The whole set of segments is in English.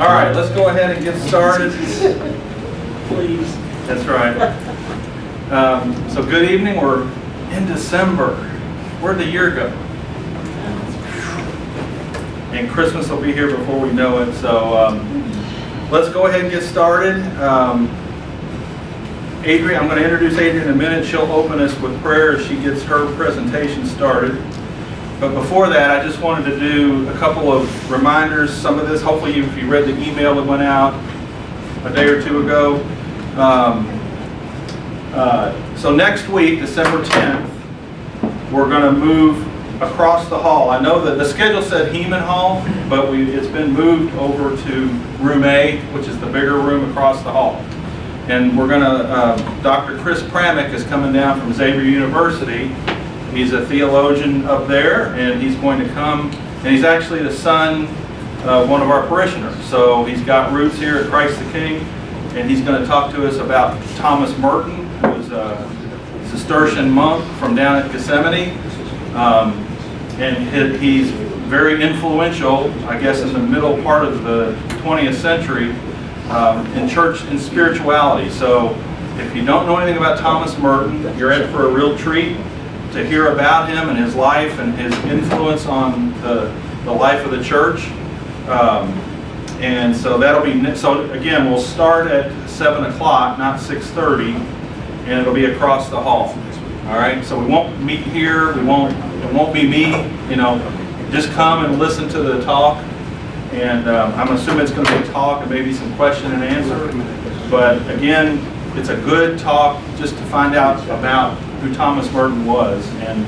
All right, let's go ahead and get started. Please. That's right. So good evening. We're in December. Where'd the year go? And Christmas will be here before we know it. So let's go ahead and get started. Adrienne, I'm going to introduce Adrienne in a minute. She'll open us with prayer as she gets her presentation started. But before that, I just wanted to do a couple of reminders. Some of this, hopefully, if you read the email that went out a day or two ago. So next week, December 10th, we're going to move across the hall. I know that the schedule said Heman Hall, but it's been moved over to Room A, which is the bigger room across the hall. And we're going to, Dr. Chris Pramick is coming down from Xavier University. He's a theologian up there, and he's going to come, and he's actually the son of one of our parishioners. So he's got roots here at Christ the King, and he's going to talk to us about Thomas Merton, who's a Cistercian monk from down at Gethsemane. And he's very influential, I guess, in the middle part of the 20th century in church and spirituality. So if you don't know anything about Thomas Merton, you're in for a real treat to hear about him and his life and his influence on the life of the church. And so that'll be, so again, we'll start at 7 o'clock, not 6:30, and it'll be across the hall. All right, so we won't meet here, it won't be me, just come and listen to the talk. And I'm assuming it's going to be a talk and maybe some question and answer. But again, it's a good talk just to find out about who Thomas Merton was. And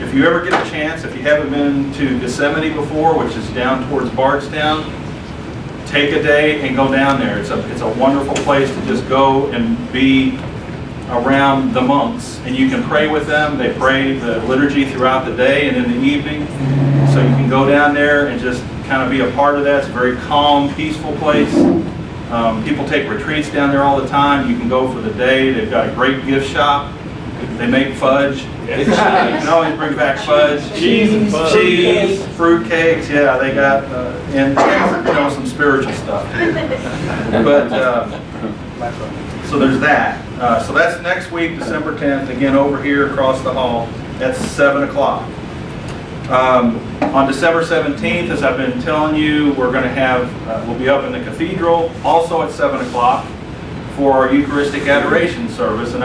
if you ever get a chance, if you haven't been to Gethsemane before, which is down towards Bardstown, take a day and go down there. It's a wonderful place to just go and be around the monks. And you can pray with them. They pray the liturgy throughout the day and in the evening. So you can go down there and just kind of be a part of that. It's a very calm, peaceful place. People take retreats down there all the time. You can go for the day. They've got a great gift shop. They make fudge. You can always bring back fudge. Cheese, fruit cakes. Yeah, they got, and some spiritual stuff. But, so there's that. So that's next week, December 10th, again over here across the hall. That's 7 o'clock. On December 17th, as I've been telling you, we're going to have, we'll be up in the Cathedral, also at 7 o'clock, for our Eucharistic Adoration service. And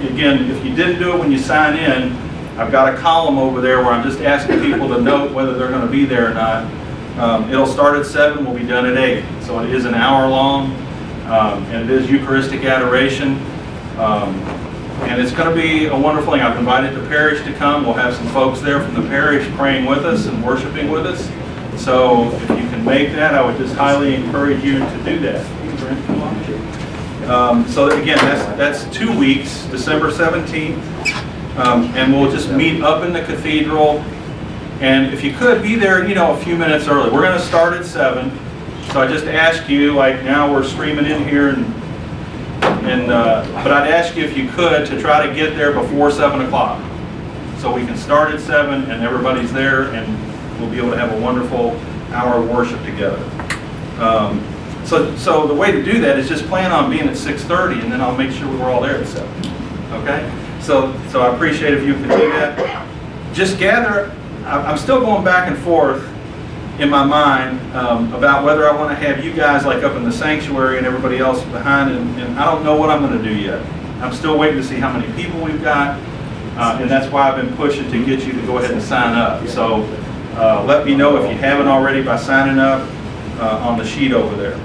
again, if you didn't do it when you sign in, I've got a column over there where I'm just asking people to note whether they're going to be there or not. It'll start at 7, we'll be done at 8. So it is an hour long, and it is Eucharistic Adoration. And it's going to be a wonderful thing. I've invited the parish to come. We'll have some folks there from the parish praying with us and worshiping with us. So if you can make that, I would just highly encourage you to do that. So again, that's 2 weeks, December 17th. And we'll just meet up in the Cathedral. And if you could, be there, a few minutes early. We're going to start at 7. So I just ask you, like now we're streaming in here, but I'd ask you if you could to try to get there before 7 o'clock. So we can start at 7 and everybody's there and we'll be able to have a wonderful hour of worship together. So the way to do that is just plan on being at 6:30 and then I'll make sure we're all there at 7. Okay? So I appreciate if you could do that. Just gather, I'm still going back and forth in my mind about whether I want to have you guys like up in the sanctuary and everybody else behind, and I don't know what I'm going to do yet. I'm still waiting to see how many people we've got, and that's why I've been pushing to get you to go ahead and sign up. So let me know if you haven't already by signing up on the sheet over there.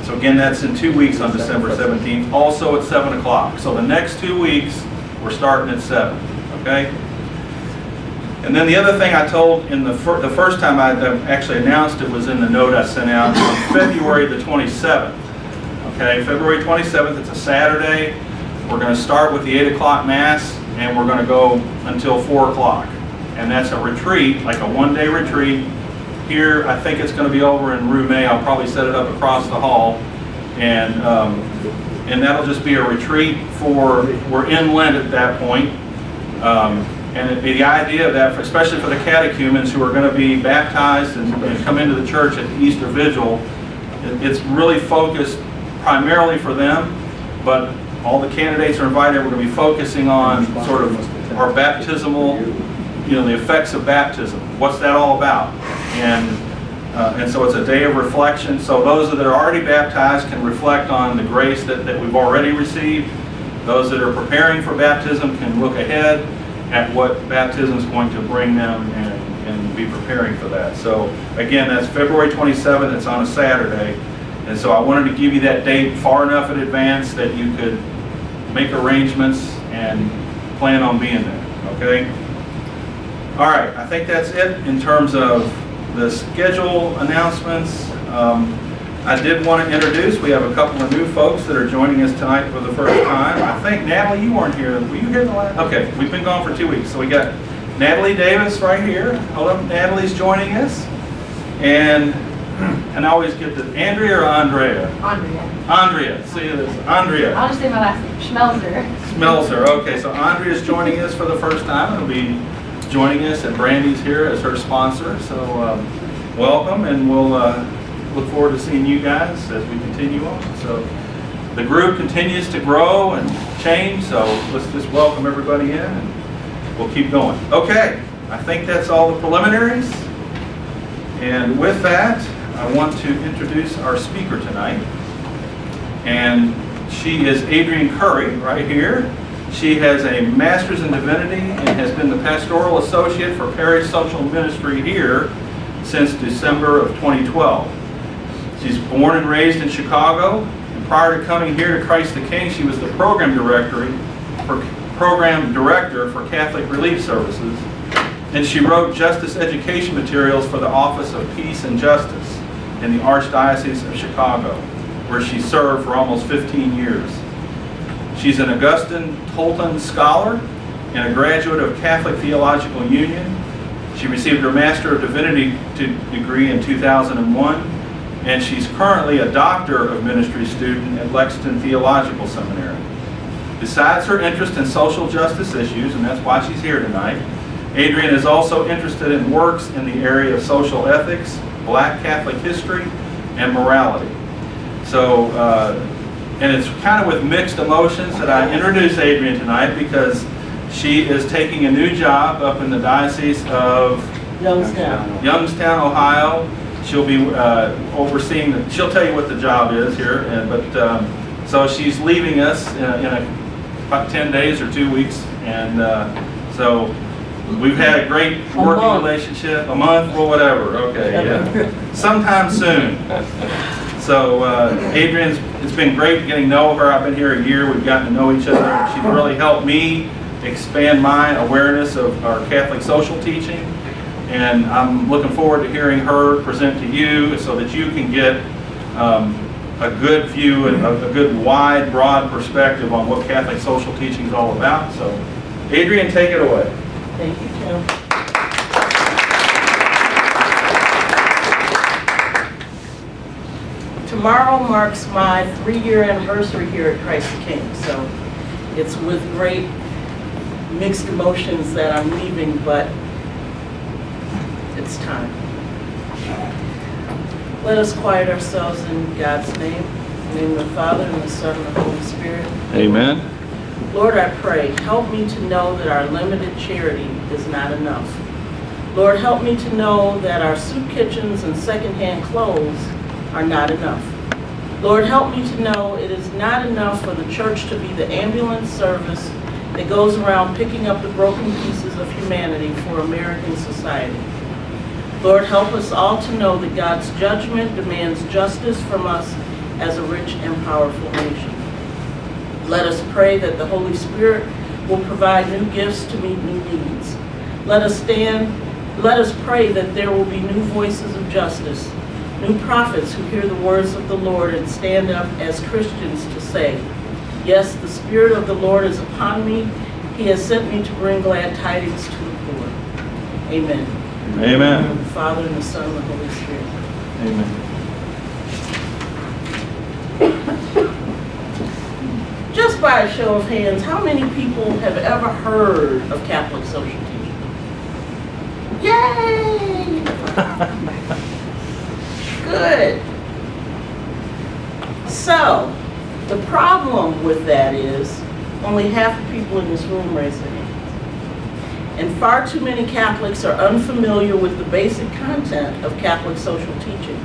So again, that's in 2 weeks on December 17th, also at 7 o'clock. So the next 2 weeks, we're starting at 7, okay? And then the other thing I told in the first time I actually announced it was in the note I sent out on February the 27th. Okay, February 27th, it's a Saturday. We're going to start with the 8 o'clock Mass, and we're going to go until 4 o'clock. And that's a retreat, like a one-day retreat. Here, I think it's going to be over in Room A. I'll probably set it up across the hall. And that'll just be a retreat we're in Lent at that point. And the idea of that, especially for the catechumens who are going to be baptized and come into the church at the Easter Vigil, it's really focused primarily for them, but all the candidates are invited. We're going to be focusing on sort of our baptismal, the effects of baptism. What's that all about? And so it's a day of reflection. So those that are already baptized can reflect on the grace that we've already received. Those that are preparing for baptism can look ahead at what baptism is going to bring them and be preparing for that. So again, that's February 27th. It's on a Saturday. And so I wanted to give you that date far enough in advance that you could make arrangements and plan on being there, okay? All right, I think that's it in terms of the schedule announcements. I did want to introduce, we have a couple of new folks that are joining us tonight for the first time. I think, Natalie, you weren't here. Were you here the last? Okay, we've been gone for 2 weeks. So we got Natalie Davis right here. Hello, Natalie's joining us. And I always get the, Andrea or Andrea? Andrea. Andrea, see this, Andrea. I'll just say my last name, Schmelzer. Schmelzer, okay, so Andrea's joining us for the first time. It'll be joining us, and Brandy's here as her sponsor. So welcome, and we'll look forward to seeing you guys as we continue on. So the group continues to grow and change, so let's just welcome everybody in, and we'll keep going. Okay, I think that's all the preliminaries. And with that, I want to introduce our speaker tonight. And she is Adrienne Curry, right here. She has a master's in divinity and has been the pastoral associate for parish social ministry here since December of 2012. She's born and raised in Chicago, and prior to coming here to Christ the King, she was the program director for Catholic Relief Services, and she wrote justice education materials for the Office of Peace and Justice in the Archdiocese of Chicago, where she served for almost 15 years. She's an Augustine Tolton Scholar and a graduate of Catholic Theological Union. She received her Master of Divinity degree in 2001, and she's currently a Doctor of Ministry student at Lexington Theological Seminary. Besides her interest in social justice issues, and that's why she's here tonight, Adrienne is also interested in works in the area of social ethics, Black Catholic history, and morality. So, and it's kind of with mixed emotions that I introduce Adrienne tonight, because she is taking a new job up in the Diocese of Youngstown, Ohio. She'll be overseeing, she'll tell you what the job is here, so she's leaving us in about 10 days or 2 weeks, and so we've had a great working relationship, a month or whatever, okay, yeah, sometime soon. So Adrienne's, it's been great getting to know her. I've been here a year, we've gotten to know each other. She's really helped me expand my awareness of our Catholic social teaching. And I'm looking forward to hearing her present to you so that you can get a good view and a good wide, broad perspective on what Catholic social teaching is all about. So, Adrienne, take it away. Thank you, Tim. Tomorrow marks my 3-year anniversary here at Christ the King, so it's with great mixed emotions that I'm leaving, but it's time. Let us quiet ourselves in God's name. In the name of the Father, and the Son, and the Holy Spirit. Amen. Lord, I pray, help me to know that our limited charity is not enough. Lord, help me to know that our soup kitchens and secondhand clothes are not enough. Lord, help me to know it is not enough for the church to be the ambulance service that goes around picking up the broken pieces of humanity for American society. Lord, help us all to know that God's judgment demands justice from us as a rich and powerful nation. Let us pray that the Holy Spirit will provide new gifts to meet new needs. Let us pray that there will be new voices of justice, new prophets who hear the words of the Lord and stand up as Christians to say, yes, the Spirit of the Lord is upon me. He has sent me to bring glad tidings to the poor. Amen. Amen. In the Father, and the Son, and the Holy Spirit. Amen. Just by a show of hands, how many people have ever heard of Catholic social teaching? Yay! Good. So, the problem with that is only half the people in this room raise their hands. And far too many Catholics are unfamiliar with the basic content of Catholic social teaching.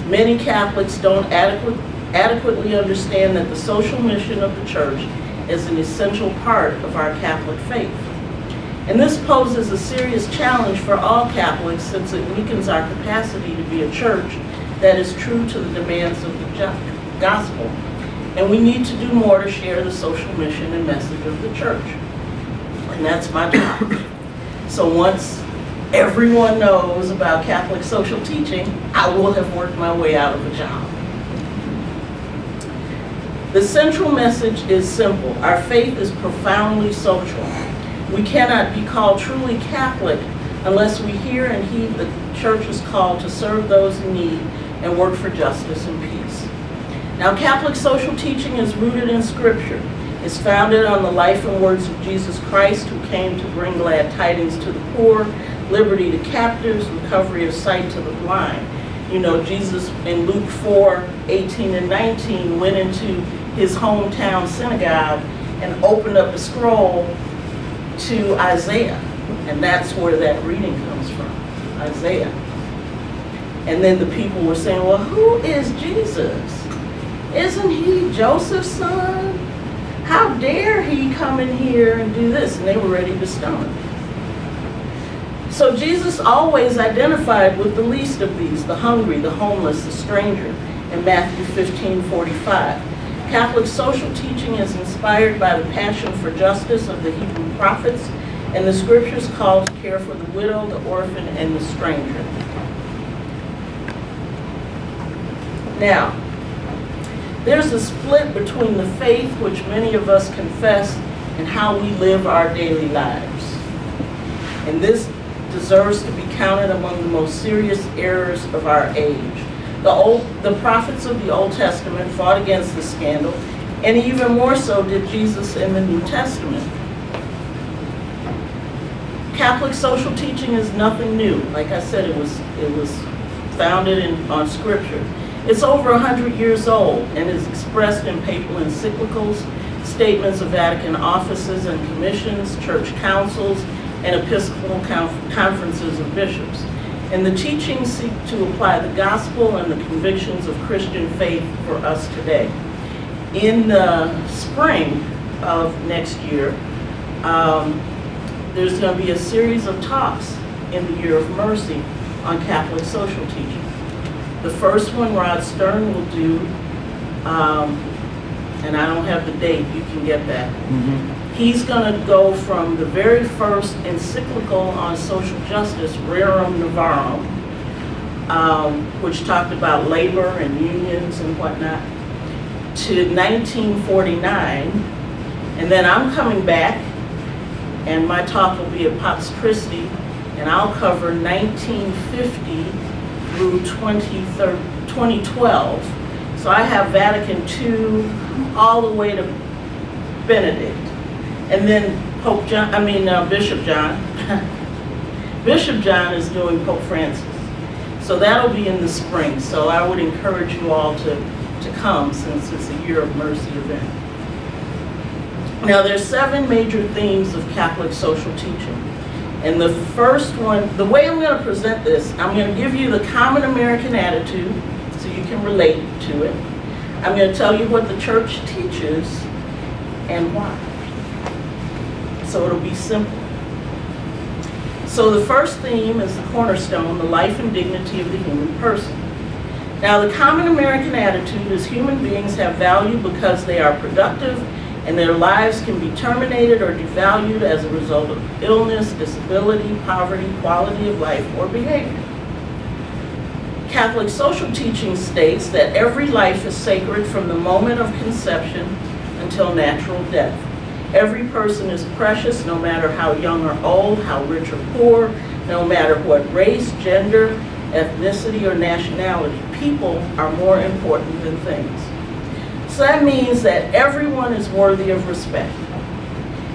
Many Catholics don't adequately understand that the social mission of the Church is an essential part of our Catholic faith. And this poses a serious challenge for all Catholics, since it weakens our capacity to be a church that is true to the demands of the gospel. And we need to do more to share the social mission and message of the Church. And that's my job. So once everyone knows about Catholic social teaching, I will have worked my way out of a job. The central message is simple. Our faith is profoundly social. We cannot be called truly Catholic unless we hear and heed the Church's call to serve those in need and work for justice and peace. Now, Catholic social teaching is rooted in Scripture. It's founded on the life and words of Jesus Christ, who came to bring glad tidings to the poor, liberty to captives, recovery of sight to the blind. You know, Jesus in Luke 4:18 and 19 went into his hometown synagogue and opened up a scroll to Isaiah. And that's where that reading comes from, Isaiah. And then the people were saying, well, who is Jesus? Isn't he Joseph's son? How dare he come in here and do this? And they were ready to stone him. So Jesus always identified with the least of these, the hungry, the homeless, the stranger, in Matthew 15:45. Catholic social teaching is inspired by the passion for justice of the Hebrew prophets and the Scripture's call to care for the widow, the orphan, and the stranger. Now, there's a split between the faith which many of us confess and how we live our daily lives. And this deserves to be counted among the most serious errors of our age. The prophets of the Old Testament fought against the scandal, and even more so did Jesus in the New Testament. Catholic social teaching is nothing new. Like I said, it was founded on Scripture. It's over 100 years old and is expressed in papal encyclicals, statements of Vatican offices and commissions, church councils, and episcopal conferences of bishops. And the teachings seek to apply the gospel and the convictions of Christian faith for us today. In the spring of next year, there's going to be a series of talks in the Year of Mercy on Catholic social teaching. The first one Rod Stern will do, and I don't have the date, you can get that. He's going to go from the very first encyclical on social justice, Rerum Novarum, which talked about labor and unions and whatnot, to 1949. And then I'm coming back, and my talk will be at Pax Christi, and I'll cover 1950 through 2012. So I have Vatican II all the way to Benedict. And then Bishop John. Bishop John is doing Pope Francis. So that'll be in the spring. So I would encourage you all to come, since it's a Year of Mercy event. Now, there's 7 major themes of Catholic social teaching. And the first one, the way I'm going to present this, I'm going to give you the common American attitude so you can relate to it. I'm going to tell you what the Church teaches and why. So it'll be simple. So the first theme is the cornerstone, the life and dignity of the human person. Now, the common American attitude is human beings have value because they are productive, and their lives can be terminated or devalued as a result of illness, disability, poverty, quality of life, or behavior. Catholic social teaching states that every life is sacred from the moment of conception until natural death. Every person is precious, no matter how young or old, how rich or poor, no matter what race, gender, ethnicity, or nationality. People are more important than things. So that means that everyone is worthy of respect.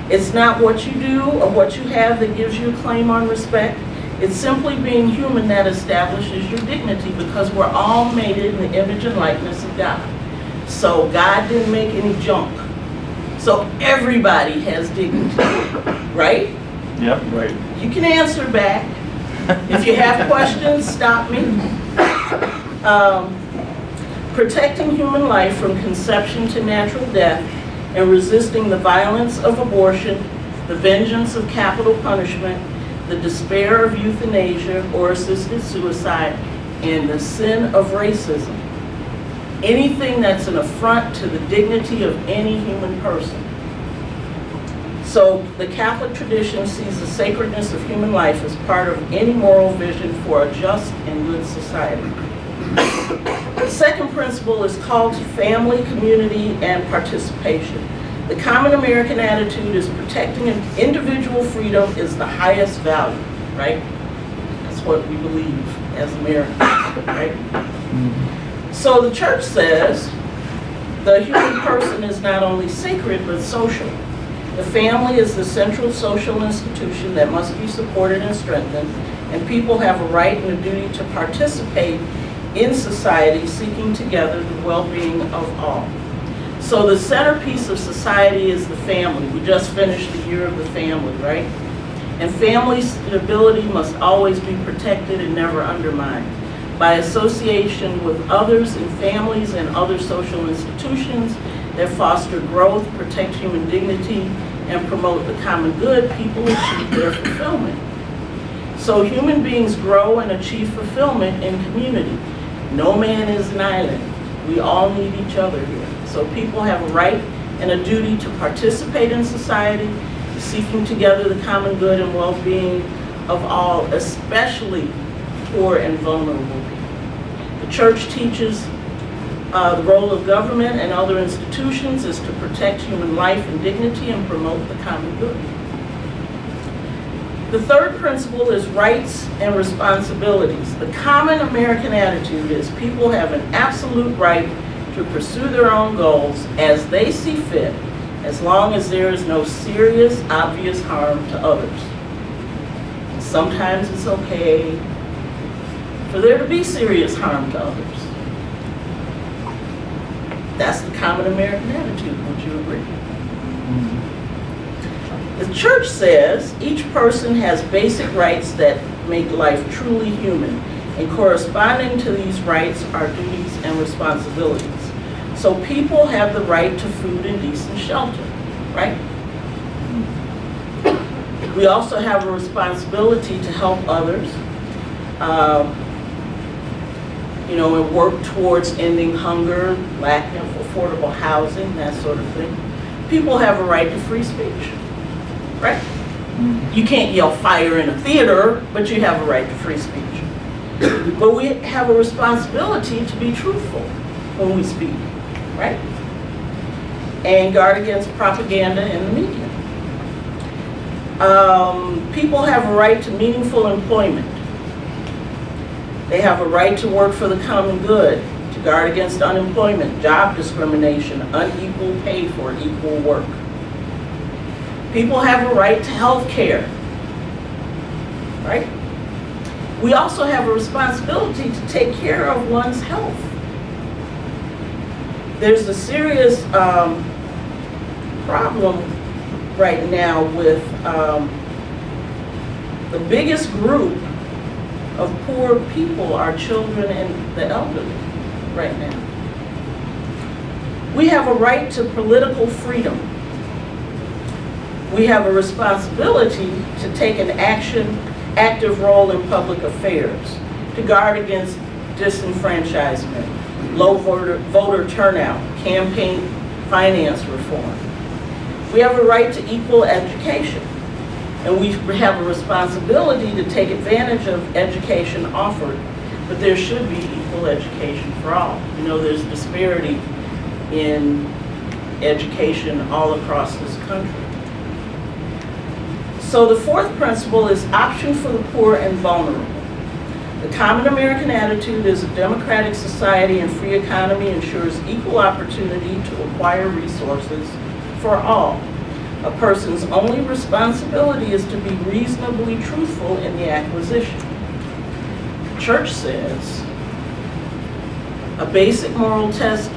It's not what you do or what you have that gives you a claim on respect. It's simply being human that establishes your dignity, because we're all made in the image and likeness of God. So God didn't make any junk. So everybody has dignity, right? Yep, right. You can answer back. If you have questions, stop me. Protecting human life from conception to natural death and resisting the violence of abortion, the vengeance of capital punishment, the despair of euthanasia or assisted suicide, and the sin of racism. Anything that's an affront to the dignity of any human person. So the Catholic tradition sees the sacredness of human life as part of any moral vision for a just and good society. The second principle is called to family, community, and participation. The common American attitude is protecting individual freedom is the highest value, right? That's what we believe as Americans, right? So the church says the human person is not only sacred but social. The family is the central social institution that must be supported and strengthened, and people have a right and a duty to participate in society, seeking together the well-being of all. So the centerpiece of society is the family. We just finished the year of the family, right? And family stability must always be protected and never undermined. By association with others in families and other social institutions that foster growth, protect human dignity, and promote the common good, people achieve their fulfillment. So human beings grow and achieve fulfillment in community. No man is an island. We all need each other here. So people have a right and a duty to participate in society, seeking together the common good and well-being of all, especially poor and vulnerable people. The church teaches the role of government and other institutions is to protect human life and dignity and promote the common good. The third principle is rights and responsibilities. The common American attitude is people have an absolute right to pursue their own goals as they see fit, as long as there is no serious, obvious harm to others. Sometimes it's okay for there to be serious harm to others. That's the common American attitude, would you agree? The church says each person has basic rights that make life truly human, and corresponding to these rights are duties and responsibilities. So people have the right to food and decent shelter, right? We also have a responsibility to help others, and work towards ending hunger, lack of affordable housing, that sort of thing. People have a right to free speech, right? You can't yell fire in a theater, but you have a right to free speech. But we have a responsibility to be truthful when we speak, right? And guard against propaganda in the media. People have a right to meaningful employment. They have a right to work for the common good, to guard against unemployment, job discrimination, unequal pay for equal work. People have a right to health care, right? We also have a responsibility to take care of one's health. There's a serious problem right now with the biggest group of poor people are children and the elderly right now. We have a right to political freedom. We have a responsibility to take an active role in public affairs, to guard against disenfranchisement, low voter turnout, campaign finance reform. We have a right to equal education, and we have a responsibility to take advantage of education offered, but there should be equal education for all. There's disparity in education all across this country. So the fourth principle is option for the poor and vulnerable. The common American attitude is a democratic society and free economy ensures equal opportunity to acquire resources for all. A person's only responsibility is to be reasonably truthful in the acquisition. The church says a basic moral test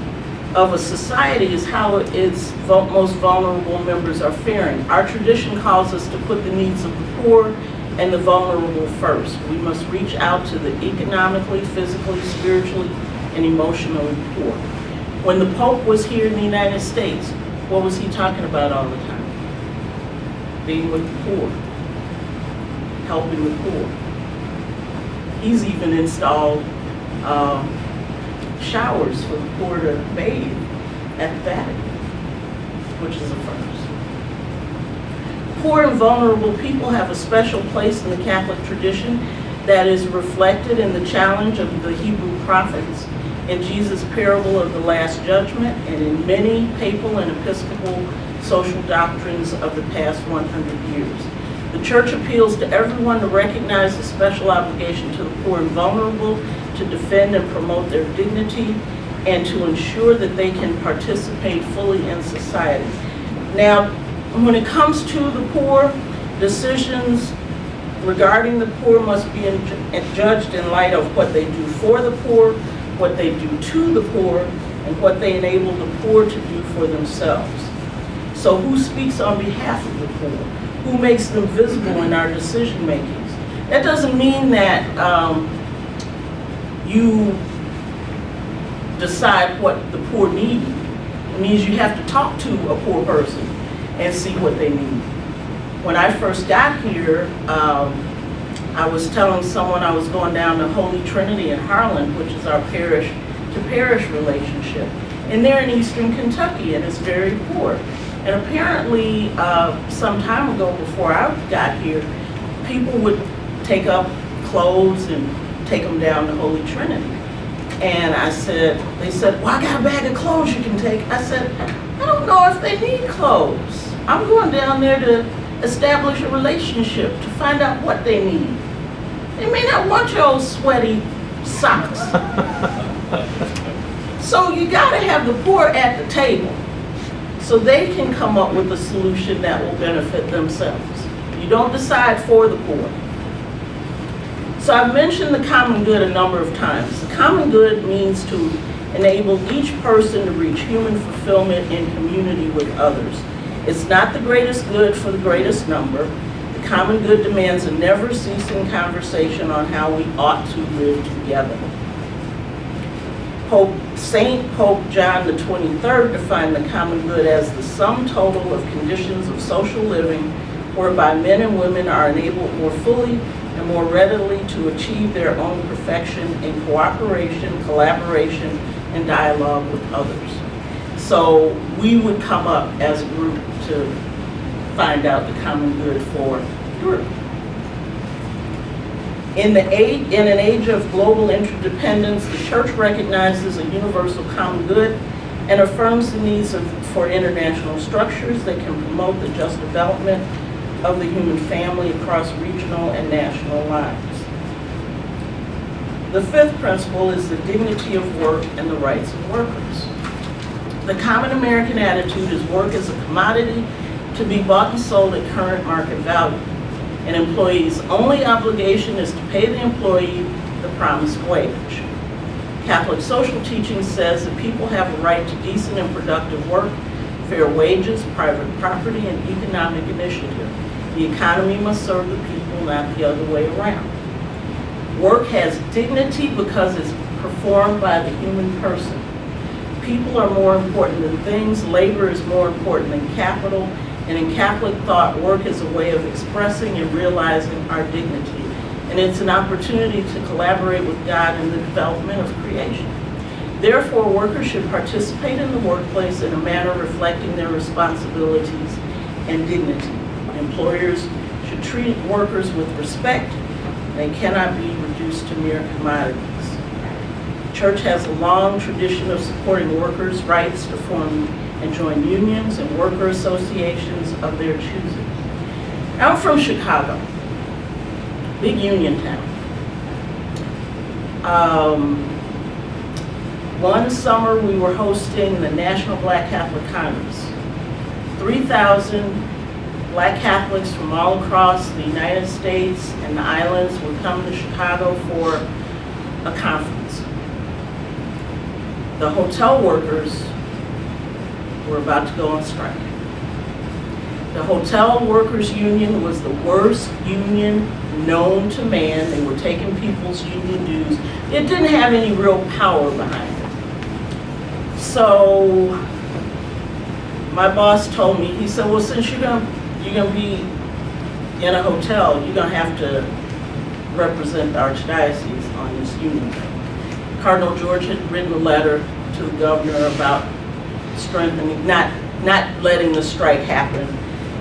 of a society is how its most vulnerable members are faring. Our tradition calls us to put the needs of the poor and the vulnerable first. We must reach out to the economically, physically, spiritually, and emotionally poor. When the Pope was here in the United States, what was he talking about all the time? Being with the poor, helping the poor. He's even installed showers for the poor to bathe at the Vatican, which is a first. Poor and vulnerable people have a special place in the Catholic tradition that is reflected in the challenge of the Hebrew prophets, in Jesus' parable of the Last Judgment, and in many papal and episcopal social doctrines of the past 100 years. The Church appeals to everyone to recognize the special obligation to the poor and vulnerable, to defend and promote their dignity, and to ensure that they can participate fully in society. Now, when it comes to the poor, decisions regarding the poor must be judged in light of what they do for the poor, what they do to the poor, and what they enable the poor to do for themselves. So who speaks on behalf of the poor? Who makes them visible in our decision makings? That doesn't mean that you decide what the poor need. It means you have to talk to a poor person and see what they need. When I first got here, I was telling someone I was going down to Holy Trinity in Harlan, which is our parish-to-parish relationship. And they're in eastern Kentucky, and it's very poor. And apparently, some time ago, before I got here, people would take up clothes and take them down to Holy Trinity. And they said, well, I got a bag of clothes you can take. I said, I don't know if they need clothes. I'm going down there to establish a relationship, to find out what they need. They may not want your old sweaty socks. So you gotta have the poor at the table so they can come up with a solution that will benefit themselves. You don't decide for the poor. So I've mentioned the common good a number of times. The common good means to enable each person to reach human fulfillment in community with others. It's not the greatest good for the greatest number. The common good demands a never-ceasing conversation on how we ought to live together. Saint Pope John the 23rd defined the common good as the sum total of conditions of social living whereby men and women are enabled more fully and more readily to achieve their own perfection in cooperation, collaboration, and dialogue with others. So we would come up as a group to find out the common good for Europe. In an age of global interdependence, the Church recognizes a universal common good and affirms the needs for international structures that can promote the just development of the human family across regional and national lines. The fifth principle is the dignity of work and the rights of workers. The common American attitude is work as a commodity to be bought and sold at current market value. An employee's only obligation is to pay the employee the promised wage. Catholic social teaching says that people have a right to decent and productive work, fair wages, private property, and economic initiative. The economy must serve the people, not the other way around. Work has dignity because it's performed by the human person. People are more important than things, labor is more important than capital, and in Catholic thought, work is a way of expressing and realizing our dignity. And it's an opportunity to collaborate with God in the development of creation. Therefore, workers should participate in the workplace in a manner reflecting their responsibilities and dignity. Employers should treat workers with respect. They cannot be reduced to mere commodities. The Church has a long tradition of supporting workers' rights to form and join unions and worker associations of their choosing. I'm from Chicago, big union town. One summer we were hosting the National Black Catholic Congress. 3,000 Black Catholics from all across the United States and the islands would come to Chicago for a conference. The hotel workers were about to go on strike. The Hotel Workers Union was the worst union known to man. They were taking people's union dues. It didn't have any real power behind it. So my boss told me, he said, well, since you're gonna be in a hotel, you're gonna have to represent the Archdiocese on this union thing. Cardinal George had written a letter to the governor about strengthening, not letting the strike happen.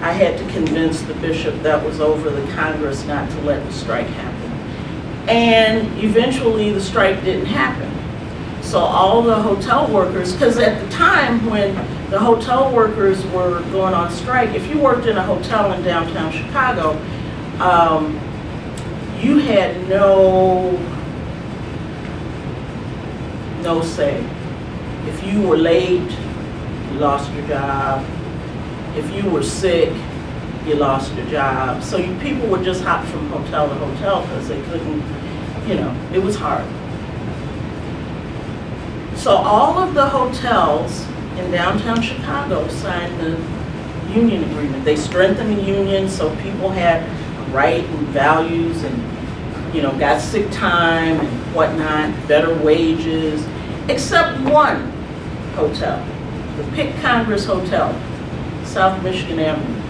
I had to convince the bishop that was over the Congress not to let the strike happen. And eventually the strike didn't happen. So all the hotel workers, because at the time when the hotel workers were going on strike, if you worked in a hotel in downtown Chicago, you had no say. If you were late, you lost your job. If you were sick, you lost your job. So people would just hop from hotel to hotel because they couldn't, it was hard. So all of the hotels in downtown Chicago signed the union agreement. They strengthened the union so people had a right and values and, got sick time and whatnot, better wages, except one hotel, the Pitt Congress Hotel, South Michigan Avenue.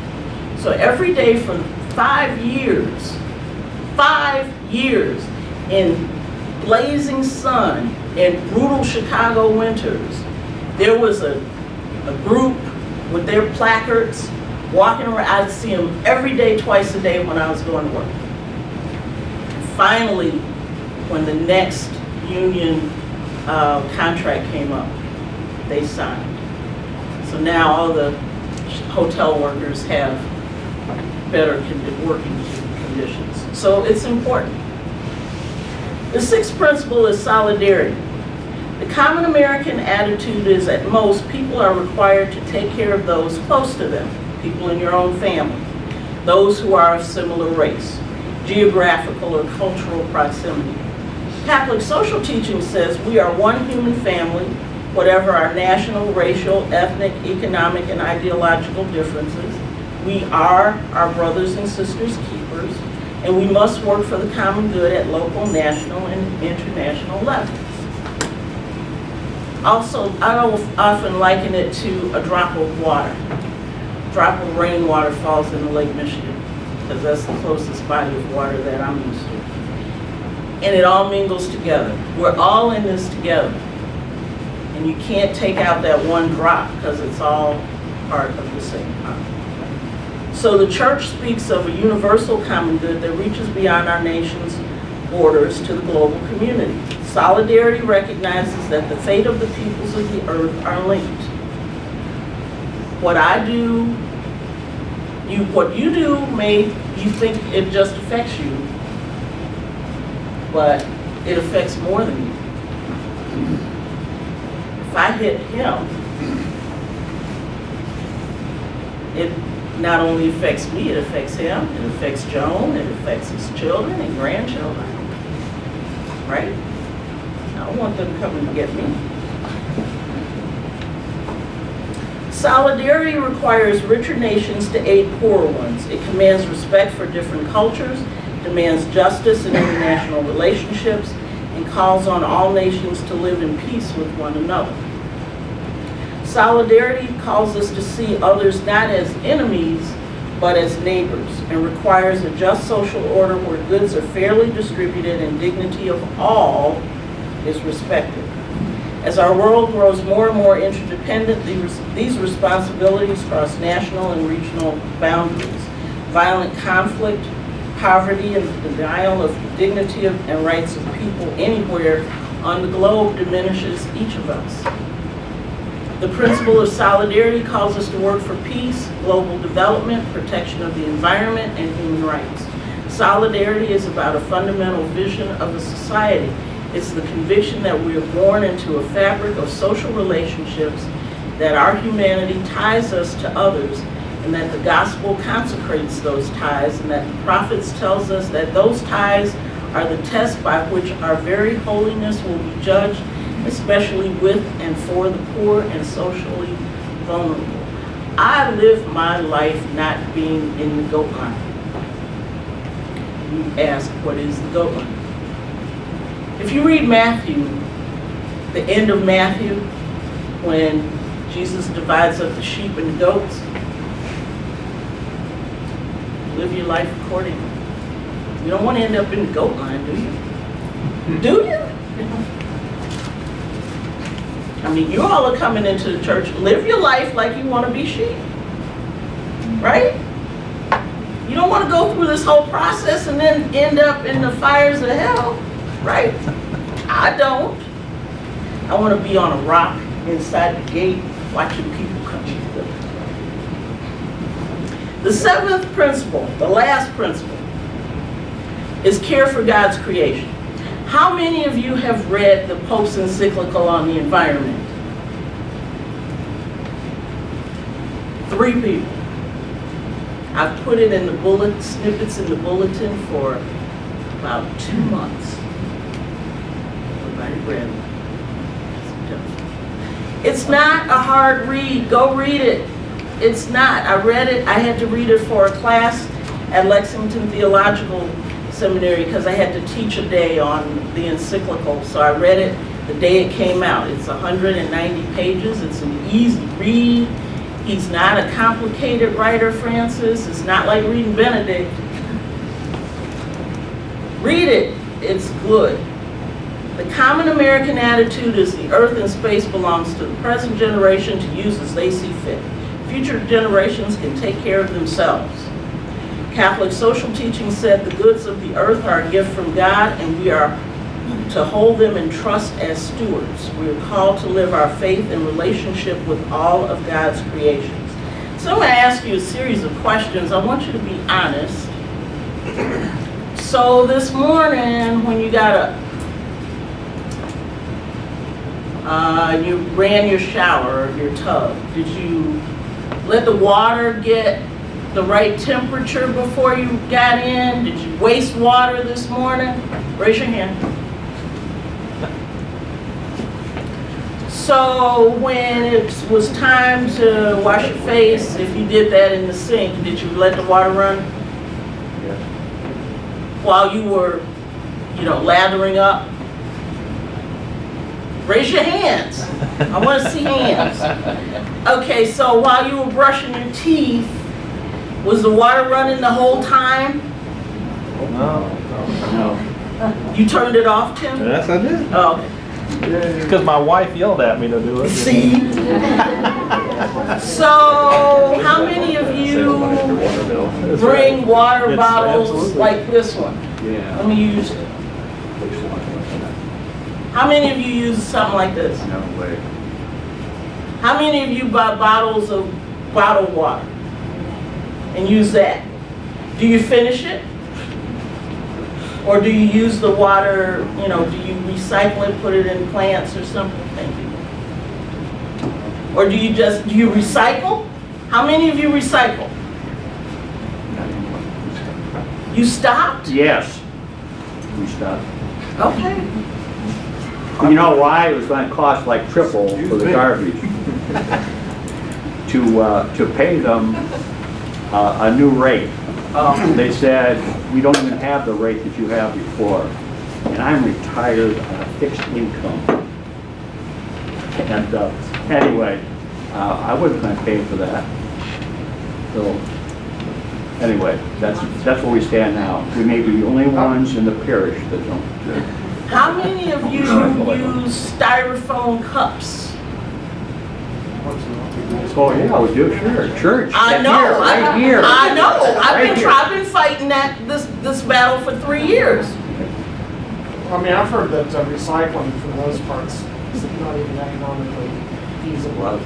So every day for 5 years, in blazing sun and brutal Chicago winters, there was a group with their placards walking around. I'd see them every day, twice a day when I was going to work. And finally, when the next union contract came up, they signed. So now all the hotel workers have better working conditions. So it's important. The sixth principle is solidarity. The common American attitude is at most people are required to take care of those close to them, people in your own family, those who are of similar race, geographical or cultural proximity. Catholic social teaching says we are one human family, whatever our national, racial, ethnic, economic, and ideological differences. We are our brothers and sisters' keepers, and we must work for the common good at local, national, and international levels. Also, I often liken it to a drop of water. A drop of rainwater falls into Lake Michigan, because that's the closest body of water that I'm used to. And it all mingles together. We're all in this together. And you can't take out that one drop because it's all part of the same pot. So the church speaks of a universal common good that reaches beyond our nation's borders to the global community. Solidarity recognizes that the fate of the peoples of the earth are linked. What I do, what you do, you think it just affects you, but it affects more than you. If I hit him, it not only affects me, it affects him, it affects Joan, it affects his children and grandchildren, right? I don't want them coming to get me. Solidarity requires richer nations to aid poorer ones. It commands respect for different cultures, demands justice in international relationships, and calls on all nations to live in peace with one another. Solidarity calls us to see others not as enemies, but as neighbors, and requires a just social order where goods are fairly distributed and dignity of all is respected. As our world grows more and more interdependent, these responsibilities cross national and regional boundaries. Violent conflict, poverty, and the denial of the dignity and rights of people anywhere on the globe diminishes each of us. The principle of solidarity calls us to work for peace, global development, protection of the environment, and human rights. Solidarity is about a fundamental vision of a society. It's the conviction that we are born into a fabric of social relationships, that our humanity ties us to others, and that the gospel consecrates those ties, and that the prophets tells us that those ties are the test by which our very holiness will be judged, especially with and for the poor and socially vulnerable. I live my life not being in the goat line. You ask, what is the goat line? If you read Matthew, the end of Matthew, when Jesus divides up the sheep and the goats, live your life accordingly. You don't want to end up in the goat line, do you? Do you? I mean, you all are coming into the church. Live your life like you want to be sheep, right? You don't want to go through this whole process and then end up in the fires of hell, right? I don't. I want to be on a rock inside the gate watching people come in. The seventh principle, the last principle, is care for God's creation. How many of you have read the Pope's encyclical on the environment? 3 people. I've put it in the snippets in the bulletin for about 2 months. Everybody read it. It's not a hard read. Go read it. It's not. I read it. I had to read it for a class at Lexington Theological Seminary because I had to teach a day on the encyclical. So I read it the day it came out. It's 190 pages. It's an easy read. He's not a complicated writer, Francis. It's not like reading Benedict. Read it. It's good. The common American attitude is the earth and space belongs to the present generation to use as they see fit. Future generations can take care of themselves. Catholic social teaching said the goods of the earth are a gift from God, and we are to hold them in trust as stewards. We are called to live our faith in relationship with all of God's creations. So I'm going to ask you a series of questions. I want you to be honest. So this morning, when you got up, you ran your shower or your tub, did you let the water get the right temperature before you got in? Did you waste water this morning? Raise your hand. So when it was time to wash your face, if you did that in the sink, did you let the water run? Yes. While you were, lathering up? Raise your hands. I want to see hands. Okay, so while you were brushing your teeth, was the water running the whole time? No. You turned it off, Tim? Yes, I did. Oh, okay. Because my wife yelled at me to do it. See? So, how many of you bring water bottles like this one? Yeah. Let me use it. How many of you use something like this? No way. How many of you buy bottles of bottled water and use that? Do you finish it? Or do you use the water, do you recycle it, put it in plants or something? Thank you. Or do you recycle? How many of you recycle? You stopped? Yes, we stopped. Okay. You know why? It was going to cost like triple for the garbage to pay them a new rate. They said, we don't even have the rate that you have before. And I'm retired on a fixed income. And anyway, I wasn't going to pay for that. So anyway, that's where we stand now. We may be the only ones in the parish that don't. How many of you use styrofoam cups? Oh yeah, we do, sure. Church. I know. Right here. I know. I've Right been fighting this battle for 3 years. I mean, I've heard that recycling for the most parts is not even economically feasible.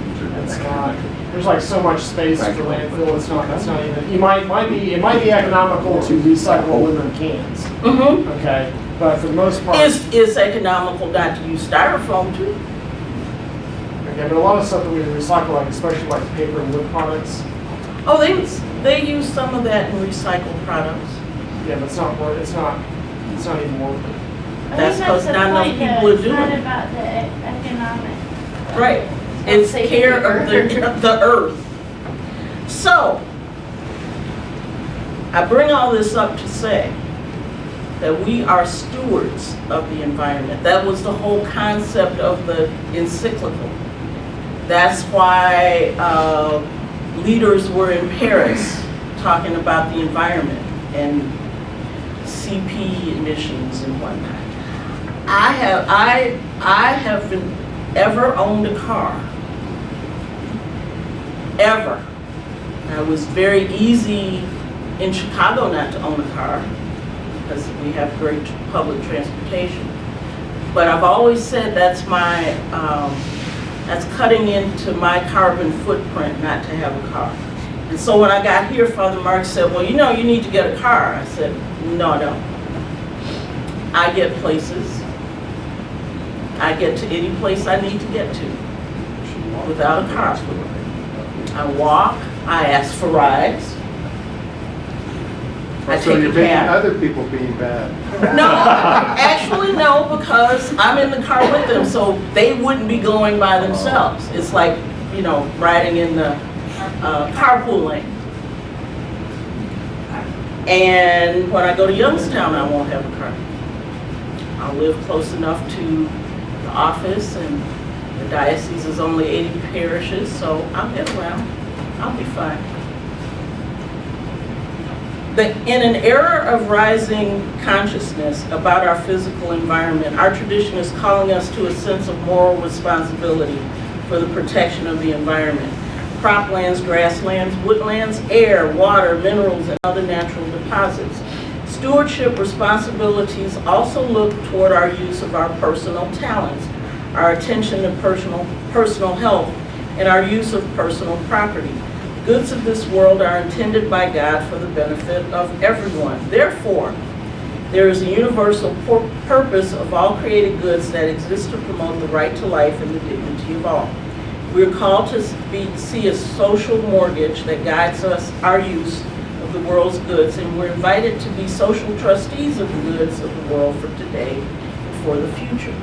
It's not. There's like so much space for landfill. It's not even. It might be economical to recycle aluminum cans. Mm-hmm. Okay, But for the most part, It's economical not to use styrofoam too. again, but a lot of stuff that we recycle, like especially like paper and wood products, Oh, they use some of that in recycled products. yeah, but it's not even worth it. That's 'cause not enough people are doing it. It's not about the economic. Right. It's Safety care of the earth. So, I bring all this up to say that we are stewards of the environment. That was the whole concept of the encyclical. That's why leaders were in Paris talking about the environment and CP emissions and whatnot. I haven't ever owned a car. Ever. Now, it was very easy in Chicago not to own a car because we have great public transportation. But I've always said that's cutting into my carbon footprint not to have a car. And so when I got here, Father Mark said, well, you know, you need to get a car. I said, no, I don't. I get places. I get to any place I need to get to without a car. I walk, I ask for rides. I So take you're a making cab. other people being bad. No, actually no, because I'm in the car with them, so they wouldn't be going by themselves. It's like, you know, riding in the carpool lane. And when I go to Youngstown, I won't have a car. I'll live close enough to the office, and the diocese is only 80 parishes, so I'll get around. I'll be fine. But in an era of rising consciousness about our physical environment, our tradition is calling us to a sense of moral responsibility for the protection of the environment. Croplands, grasslands, woodlands, air, water, minerals, and other natural deposits. Stewardship responsibilities also look toward our use of our personal talents, our attention to personal health, and our use of personal property. Goods of this world are intended by God for the benefit of everyone. Therefore, there is a universal purpose of all created goods that exist to promote the right to life and the dignity of all. We are called to see a social mortgage that guides our use of the world's goods, and we're invited to be social trustees of the goods of the world for today and for the future.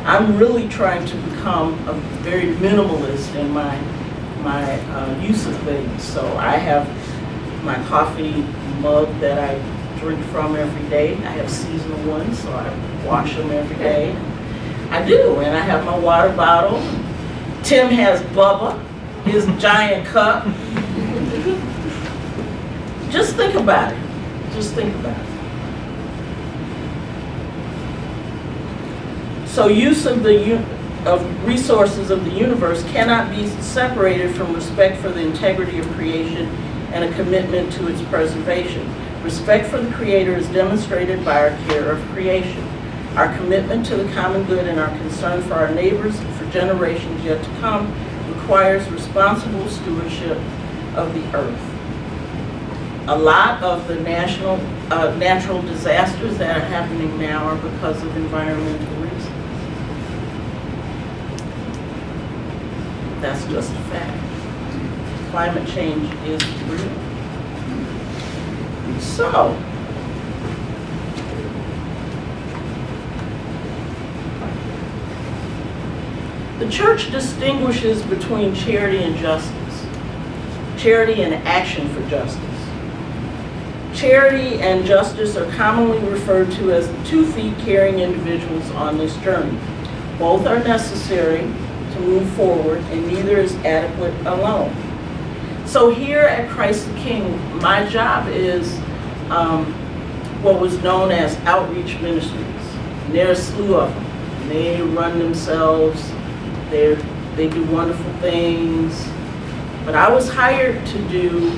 I'm really trying to become a very minimalist in my use of things. So I have my coffee mug that I drink from every day. I have seasonal ones, so I wash them every day. I do, and I have my water bottle. Tim has Bubba, his giant cup. Just think about it. Just think about it. So use of resources of the universe cannot be separated from respect for the integrity of creation and a commitment to its preservation. Respect for the Creator is demonstrated by our care of creation. Our commitment to the common good and our concern for our neighbors and for generations yet to come requires responsible stewardship of the earth. A lot of the natural disasters that are happening now are because of environmental reasons. That's just a fact. Climate change is real. So, the church distinguishes between charity and justice. Charity and action for justice. Charity and justice are commonly referred to as the 2 feet carrying individuals on this journey. Both are necessary to move forward, and neither is adequate alone. So here at Christ the King, my job is what was known as outreach ministries. And there are a slew of them. And they run themselves, they do wonderful things. But I was hired to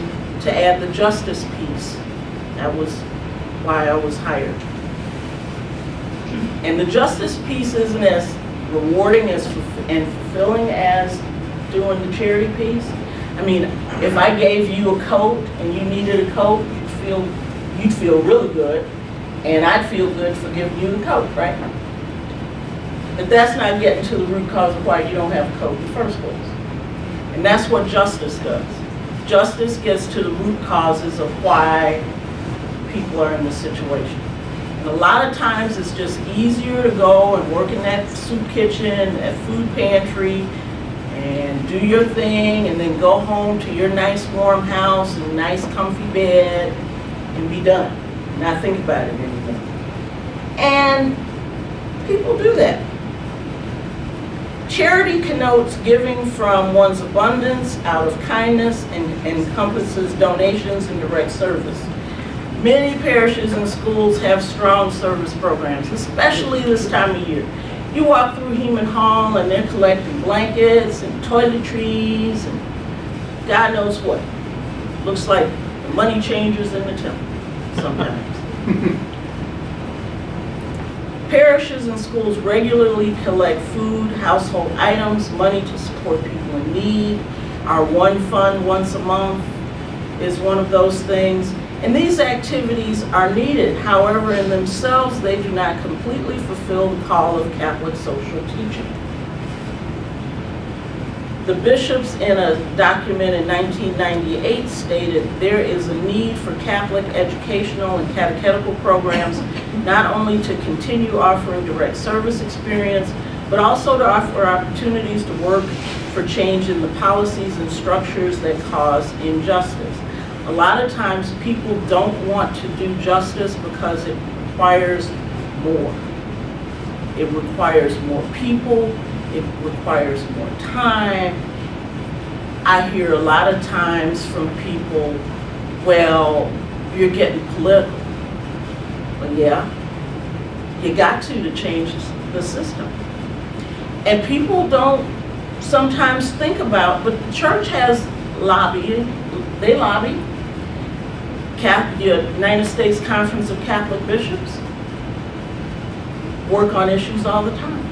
add the justice piece. That was why I was hired. And the justice piece isn't as rewarding and fulfilling as doing the charity piece. I mean, if I gave you a coat and you needed a coat, you'd feel really good. And I'd feel good for giving you the coat, right? But that's not getting to the root cause of why you don't have a coat in the first place. And that's what justice does. Justice gets to the root causes of why people are in this situation. And a lot of times it's just easier to go and work in that soup kitchen, that food pantry, and do your thing, and then go home to your nice warm house and nice comfy bed and be done. Not think about it anymore. And people do that. Charity connotes giving from one's abundance out of kindness and encompasses donations and direct service. Many parishes and schools have strong service programs, especially this time of year. You walk through Heman Hall and they're collecting blankets and toiletries and God knows what. Looks like the money changers in the temple sometimes. Parishes and schools regularly collect food, household items, money to support people in need. Our One Fund once a month is one of those things. And these activities are needed. However, in themselves, they do not completely fulfill the call of Catholic social teaching. The bishops in a document in 1998 stated there is a need for Catholic educational and catechetical programs not only to continue offering direct service experience, but also to offer opportunities to work for change in the policies and structures that cause injustice. A lot of times people don't want to do justice because it requires more. It requires more people. It requires more time. I hear a lot of times from people, well, you're getting political. Well, yeah, you got to change the system. And people don't sometimes think about, but the church has lobbying, they lobby. The United States Conference of Catholic Bishops work on issues all the time.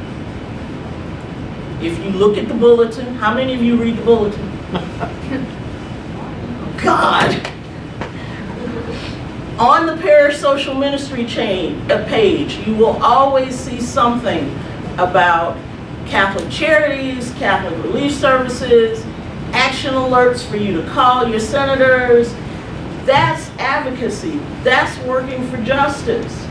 If you look at the bulletin, how many of you read the bulletin? God! On the parish social ministry page, you will always see something about Catholic charities, Catholic relief services, action alerts for you to call your senators. That's advocacy. That's working for justice.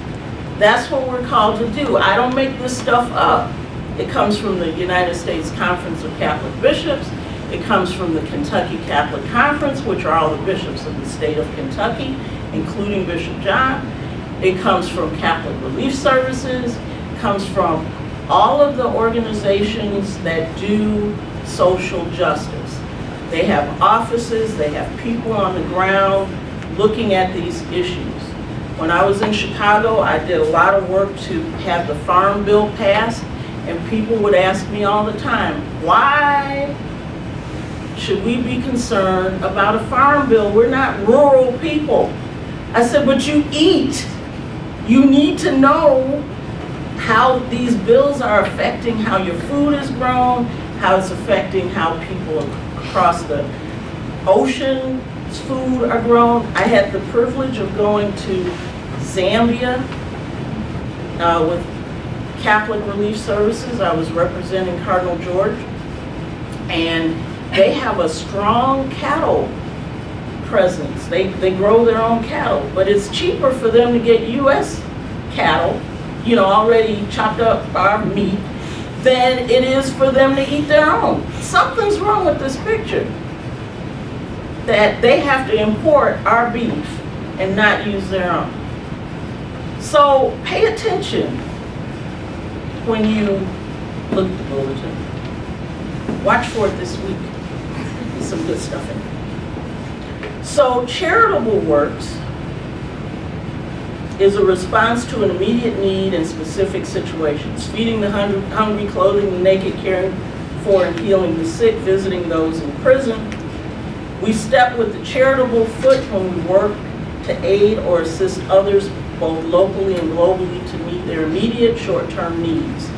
That's what we're called to do. I don't make this stuff up. It comes from the United States Conference of Catholic Bishops. It comes from the Kentucky Catholic Conference, which are all the bishops of the state of Kentucky, including Bishop John. It comes from Catholic Relief Services. It comes from all of the organizations that do social justice. They have offices, they have people on the ground looking at these issues. When I was in Chicago, I did a lot of work to have the Farm Bill passed, and people would ask me all the time, why should we be concerned about a farm bill? We're not rural people. I said, but you eat. You need to know how these bills are affecting how your food is grown, how it's affecting how people across the ocean's food are grown. I had the privilege of going to Zambia with Catholic Relief Services. I was representing Cardinal George, and they have a strong cattle presence. They grow their own cattle, but it's cheaper for them to get U.S. cattle, already chopped up our meat, than it is for them to eat their own. Something's wrong with this picture, that they have to import our beef and not use their own. So pay attention when you look at the bulletin. Watch for it this week. There's some good stuff in it. So charitable works is a response to an immediate need in specific situations. Feeding the hungry, clothing the naked, caring for and healing the sick, visiting those in prison. We step with the charitable foot when we work to aid or assist others, both locally and globally, to meet their immediate short-term needs.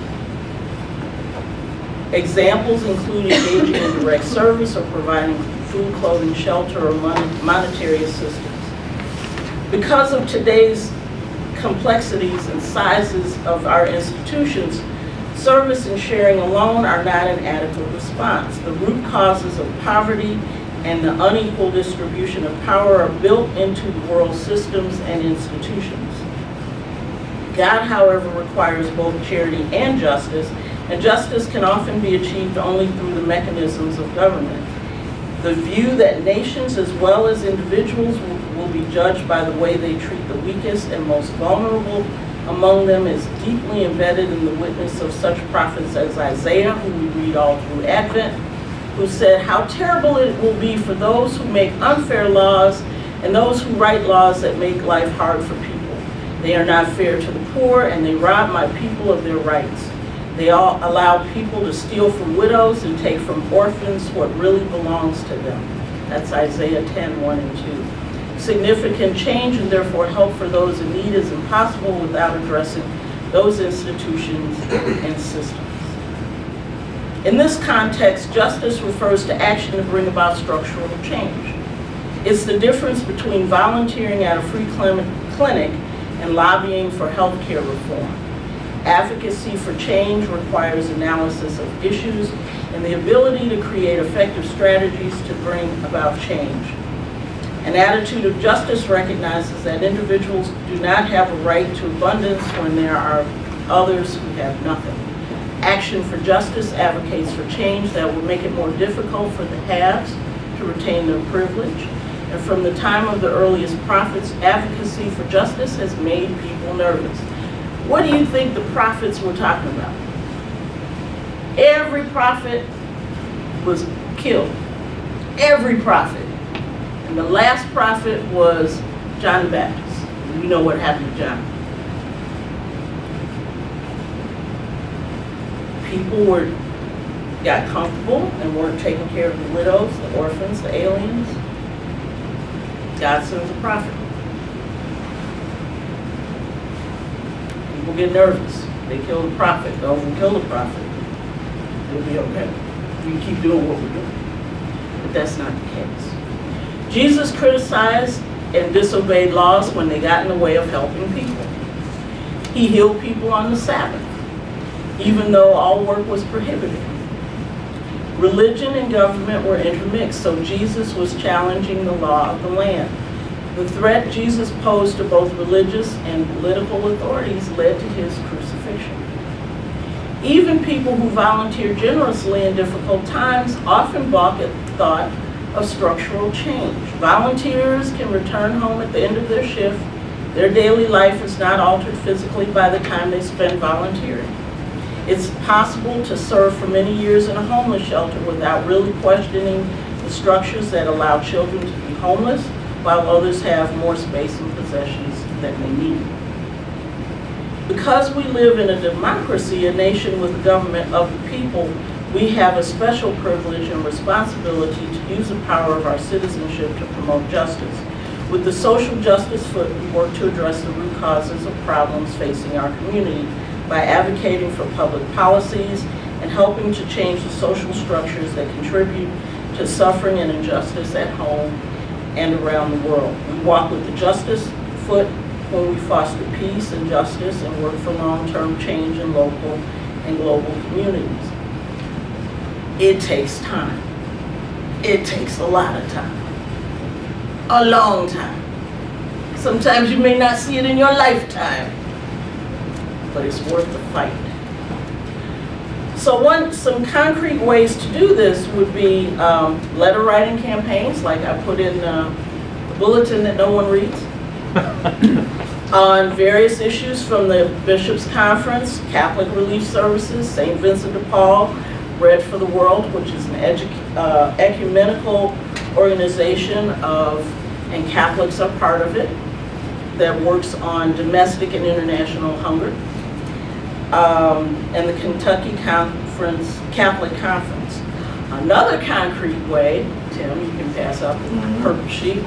Examples include engaging in direct service or providing food, clothing, shelter, or monetary assistance. Because of today's complexities and sizes of our institutions, service and sharing alone are not an adequate response. The root causes of poverty and the unequal distribution of power are built into the world's systems and institutions. God, however, requires both charity and justice can often be achieved only through the mechanisms of government. The view that nations as well as individuals will be judged by the way they treat the weakest and most vulnerable among them is deeply embedded in the witness of such prophets as Isaiah, who we read all through Advent, who said, "How terrible it will be for those who make unfair laws and those who write laws that make life hard for people. They are not fair to the poor, and they rob my people of their rights. They all allow people to steal from widows and take from orphans what really belongs to them." That's Isaiah 10:1 and 2. Significant change and therefore help for those in need is impossible without addressing those institutions and systems. In this context, justice refers to action to bring about structural change. It's the difference between volunteering at a free clinic and lobbying for health care reform. Advocacy for change requires analysis of issues and the ability to create effective strategies to bring about change. An attitude of justice recognizes that individuals do not have a right to abundance when there are others who have nothing. Action for justice advocates for change that will make it more difficult for the haves to retain their privilege. And from the time of the earliest prophets, advocacy for justice has made people nervous. What do you think the prophets were talking about? Every prophet was killed. Every prophet. And the last prophet was John the Baptist. We know what happened to John. People got comfortable and weren't taking care of the widows, the orphans, the aliens. God sends a prophet. People get nervous. They kill the prophet. Those who kill the prophet, it'll be okay. We can keep doing what we're doing. But that's not the case. Jesus criticized and disobeyed laws when they got in the way of helping people. He healed people on the Sabbath, even though all work was prohibited. Religion and government were intermixed, so Jesus was challenging the law of the land. The threat Jesus posed to both religious and political authorities led to his crucifixion. Even people who volunteer generously in difficult times often balk at the thought of structural change. Volunteers can return home at the end of their shift. Their daily life is not altered physically by the time they spend volunteering. It's possible to serve for many years in a homeless shelter without really questioning the structures that allow children to be homeless, while others have more space and possessions than they need. Because we live in a democracy, a nation with a government of the people, we have a special privilege and responsibility to use the power of our citizenship to promote justice. With the Social Justice Foot, we work to address the root causes of problems facing our community by advocating for public policies and helping to change the social structures that contribute to suffering and injustice at home and around the world. We walk with the Justice Foot when we foster peace and justice and work for long-term change in local and global communities. It takes time. It takes a lot of time. A long time. Sometimes you may not see it in your lifetime, but it's worth the fight. So some concrete ways to do this would be letter writing campaigns, like I put in the bulletin that no one reads, on various issues from the Bishops' Conference, Catholic Relief Services, St. Vincent de Paul, Bread for the World, which is an ecumenical organization and Catholics are part of it, that works on domestic and international hunger, and the Kentucky Catholic Conference. Another concrete way, Tim, you can pass out the purple sheet,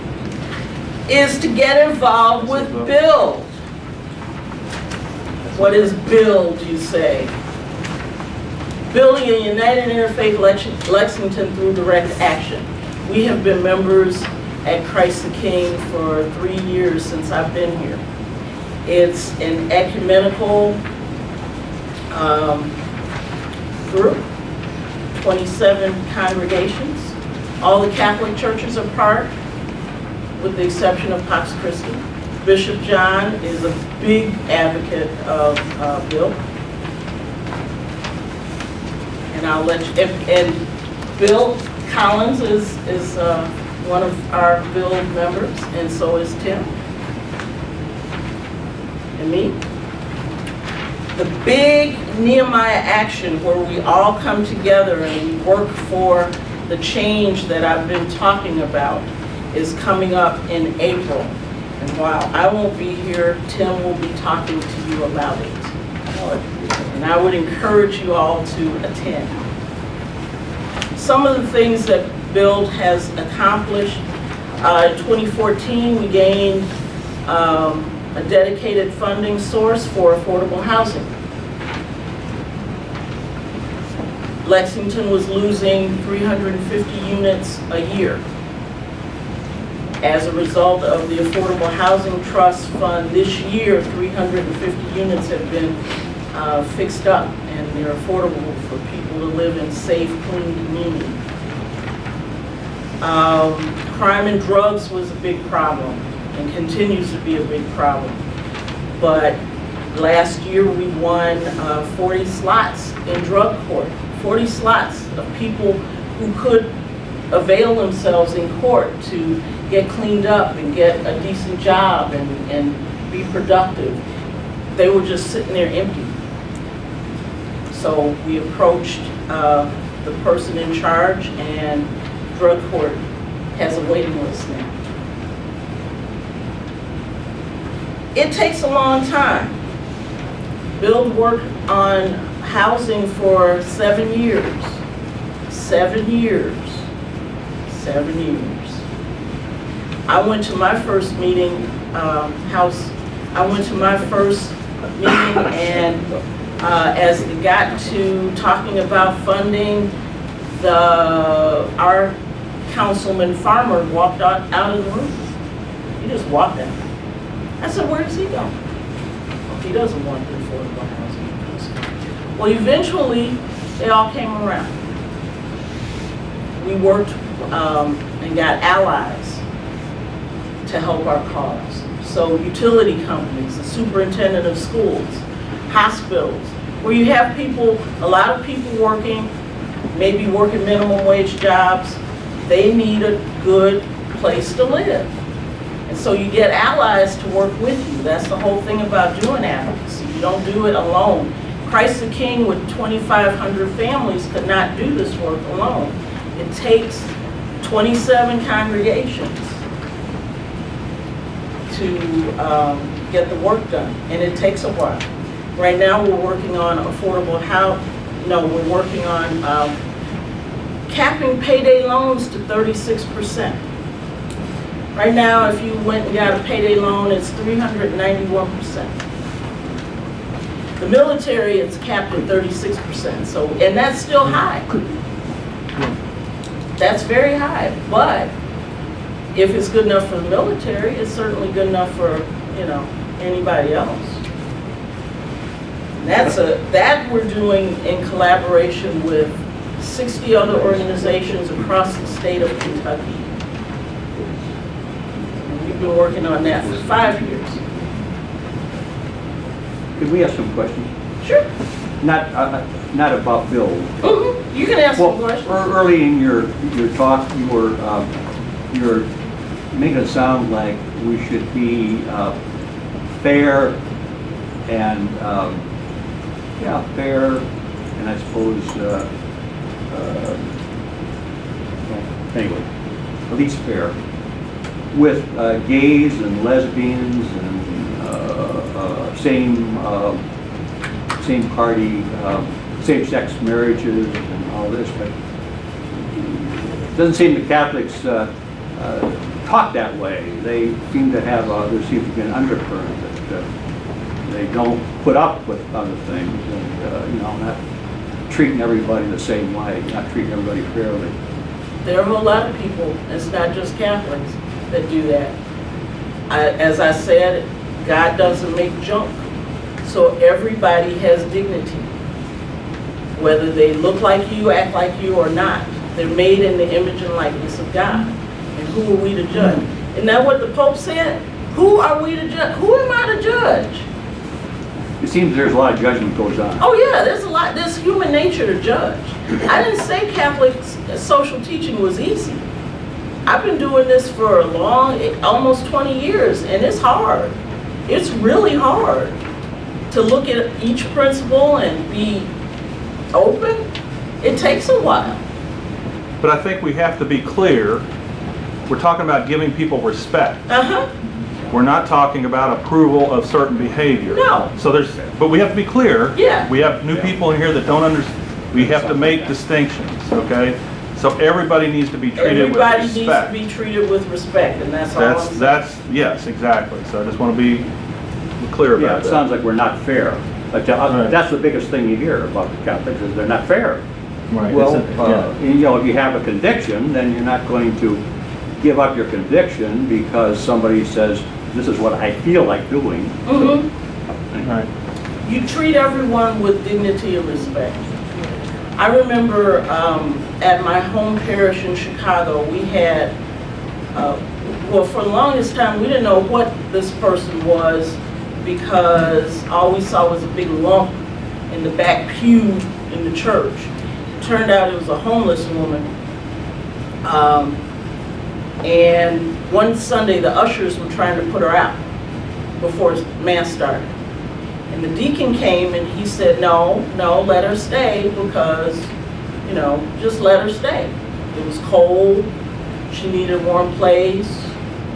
is to get involved with BUILD. What is BUILD, you say? Building a United Interfaith Lexington through direct action. We have been members at Christ the King for 3 years since I've been here. It's an ecumenical group, 27 congregations. All the Catholic churches are part, with the exception of Pax Christi. Bishop John is a big advocate of Bill. And I'll let you, and Bill Collins is one of our Bill members, and so is Tim. And me. The big Nehemiah action where we all come together and we work for the change that I've been talking about is coming up in April. And while I won't be here, Tim will be talking to you about it. And I would encourage you all to attend. Some of the things that Build has accomplished, in 2014 we gained a dedicated funding source for affordable housing. Lexington was losing 350 units a year. As a result of the Affordable Housing Trust Fund, this year 350 units have been fixed up, and they're affordable for people to live in safe, clean communities. Crime and drugs was a big problem and continues to be a big problem. But last year we won 40 slots in drug court, 40 slots of people who could avail themselves in court to get cleaned up and get a decent job and be productive. They were just sitting there empty. So we approached the person in charge, and drug court has a waiting list now. It takes a long time. Build worked on housing for 7 years. 7 years. 7 years. I went to my first meeting, I went to my first meeting, and as it got to talking about funding, our councilman Farmer walked out of the room. He just walked out. I said, where does he go? He doesn't want the affordable housing. Well, eventually, they all came around. We worked and got allies to help our cause. So utility companies, the superintendent of schools, hospitals, where you have people, a lot of people working, maybe working minimum wage jobs, they need a good place to live. And so you get allies to work with you. That's the whole thing about doing advocacy. You don't do it alone. Christ the King with 2,500 families could not do this work alone. It takes 27 congregations to get the work done, and it takes a while. Right now we're working on affordable housing. No, we're working on capping payday loans to 36%. Right now, if you went and got a payday loan, it's 391%. The military, it's capped at 36%. So, and that's still high. That's very high. But if it's good enough for the military, it's certainly good enough for, you know, anybody else. That we're doing in collaboration with 60 other organizations across the state of Kentucky. And we've been working on that for 5 years. Could we ask some questions? Sure. Not about Bill. Mm-hmm. You can ask some questions. Early in your talk, you were making it sound like we should be fair and fair, and I suppose anyway, at least fair with gays and lesbians and same party, same-sex marriages and all this, but it doesn't seem the Catholics talk that way. They seem to have there seems to be an undercurrent that they don't put up with other things, and not treating everybody the same way, not treating everybody fairly. There are a whole lot of people, it's not just Catholics, that do that. As I said, God doesn't make junk. So everybody has dignity. Whether they look like you, act like you, or not. They're made in the image and likeness of God. And who are we to judge? Isn't that what the Pope said? Who are we to judge? Who am I to judge? It seems there's a lot of judgment goes on. Oh yeah, there's human nature to judge. I didn't say Catholic social teaching was easy. I've been doing this for almost 20 years, and it's hard. It's really hard to look at each principle and be open. It takes a while. But I think we have to be clear. We're talking about giving people respect. We're not talking about approval of certain behavior. No. So but we have to be clear. Yeah. We have new people in here that don't understand. We have to make distinctions, okay? So everybody needs to be treated with respect. Everybody needs to be treated with respect, and that's all I'm saying. Yes, exactly. So I just want to be clear Yeah, about it that. sounds like we're not fair. But Right. that's the biggest thing you hear about the Catholics, is they're not fair. Right. Well, Yeah. you know, if you have a conviction, then you're not going to give up your conviction because somebody says, this is what I feel like doing. Right. You treat everyone with dignity and respect. I remember at my home parish in Chicago, we had, well, for the longest time, we didn't know what this person was because all we saw was a big lump in the back pew in the church. It turned out it was a homeless woman. And one Sunday, the ushers were trying to put her out before Mass started. And the deacon came and he said, no, let her stay because, you know, just let her stay. It was cold, she needed a warm place,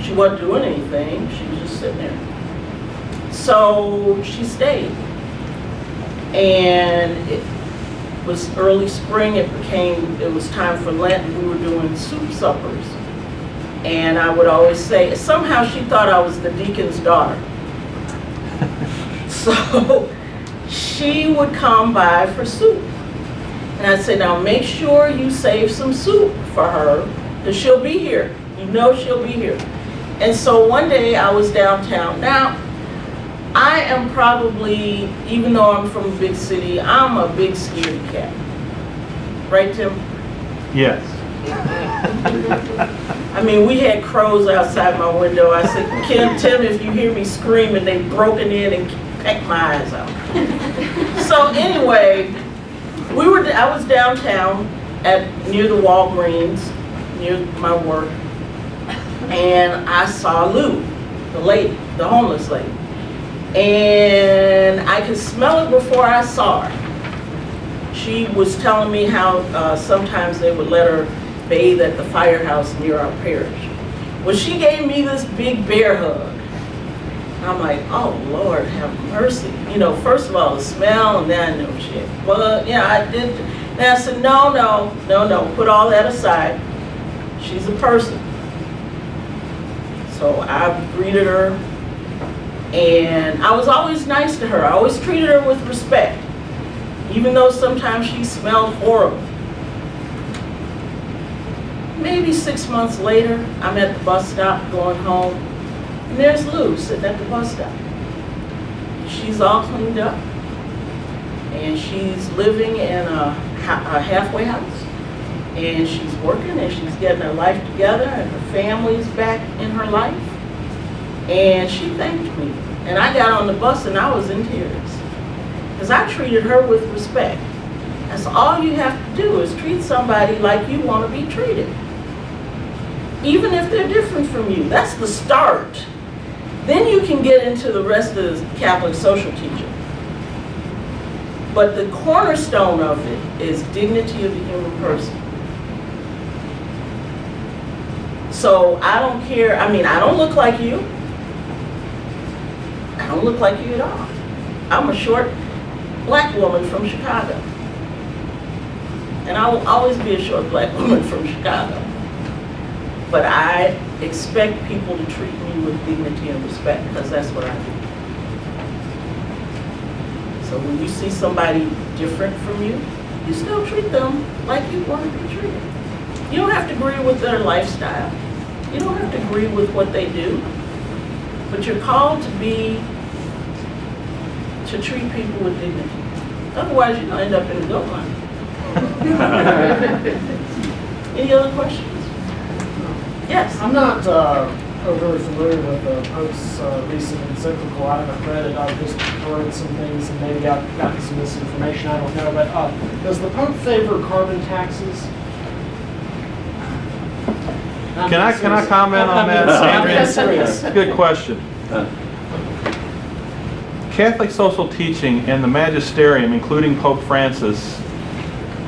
she wasn't doing anything, she was just sitting there. So she stayed. And it was early spring, it was time for Lent, and we were doing soup suppers. And I would always say, somehow she thought I was the deacon's daughter. So she would come by for soup. And I'd say, now make sure you save some soup for her, because she'll be here. You know she'll be here. And so one day I was downtown. Now, I am probably, even though I'm from a big city, I'm a big scaredy cat. Right, Tim? Yes. I mean, we had crows outside my window. I said, Tim, if you hear me screaming, they've broken in and pecked my eyes out. So anyway, I was downtown near the Walgreens, near my work, and I saw Lou, the lady, the homeless lady. And I could smell it before I saw her. She was telling me how sometimes they would let her bathe at the firehouse near our parish. Well, she gave me this big bear hug. I'm like, oh Lord, have mercy. You know, first of all, the smell, and then I knew shit. Well, yeah, I did. And I said, no, put all that aside. She's a person. So I greeted her, and I was always nice to her. I always treated her with respect, even though sometimes she smelled horrible. Maybe 6 months later, I'm at the bus stop going home, and there's Lou sitting at the bus stop. She's all cleaned up, and she's living in a halfway house, and she's working, and she's getting her life together, and her family's back in her life. And she thanked me, and I got on the bus, and I was in tears, because I treated her with respect. That's all you have to do, is treat somebody like you want to be treated. Even if they're different from you. That's the start. Then you can get into the rest of the Catholic social teaching. But the cornerstone of it is dignity of the human person. So I don't care, I mean, I don't look like you. I don't look like you at all. I'm a short black woman from Chicago. And I will always be a short black woman from Chicago. But I expect people to treat me with dignity and respect, because that's what I do. So when you see somebody different from you, you still treat them like you want to be treated. You don't have to agree with their lifestyle. You don't have to agree with what they do. but you're called to treat people with dignity. Otherwise, you're gonna end up in the goat line. Any other questions? Yes. I'm not overly familiar with the Pope's recent encyclical. I haven't read it. I've just heard some things and maybe I've gotten some misinformation. I don't know. But does the Pope favor carbon taxes? Can I comment on that, I'm Adrienne? serious. Good question. Catholic social teaching and the magisterium, including Pope Francis,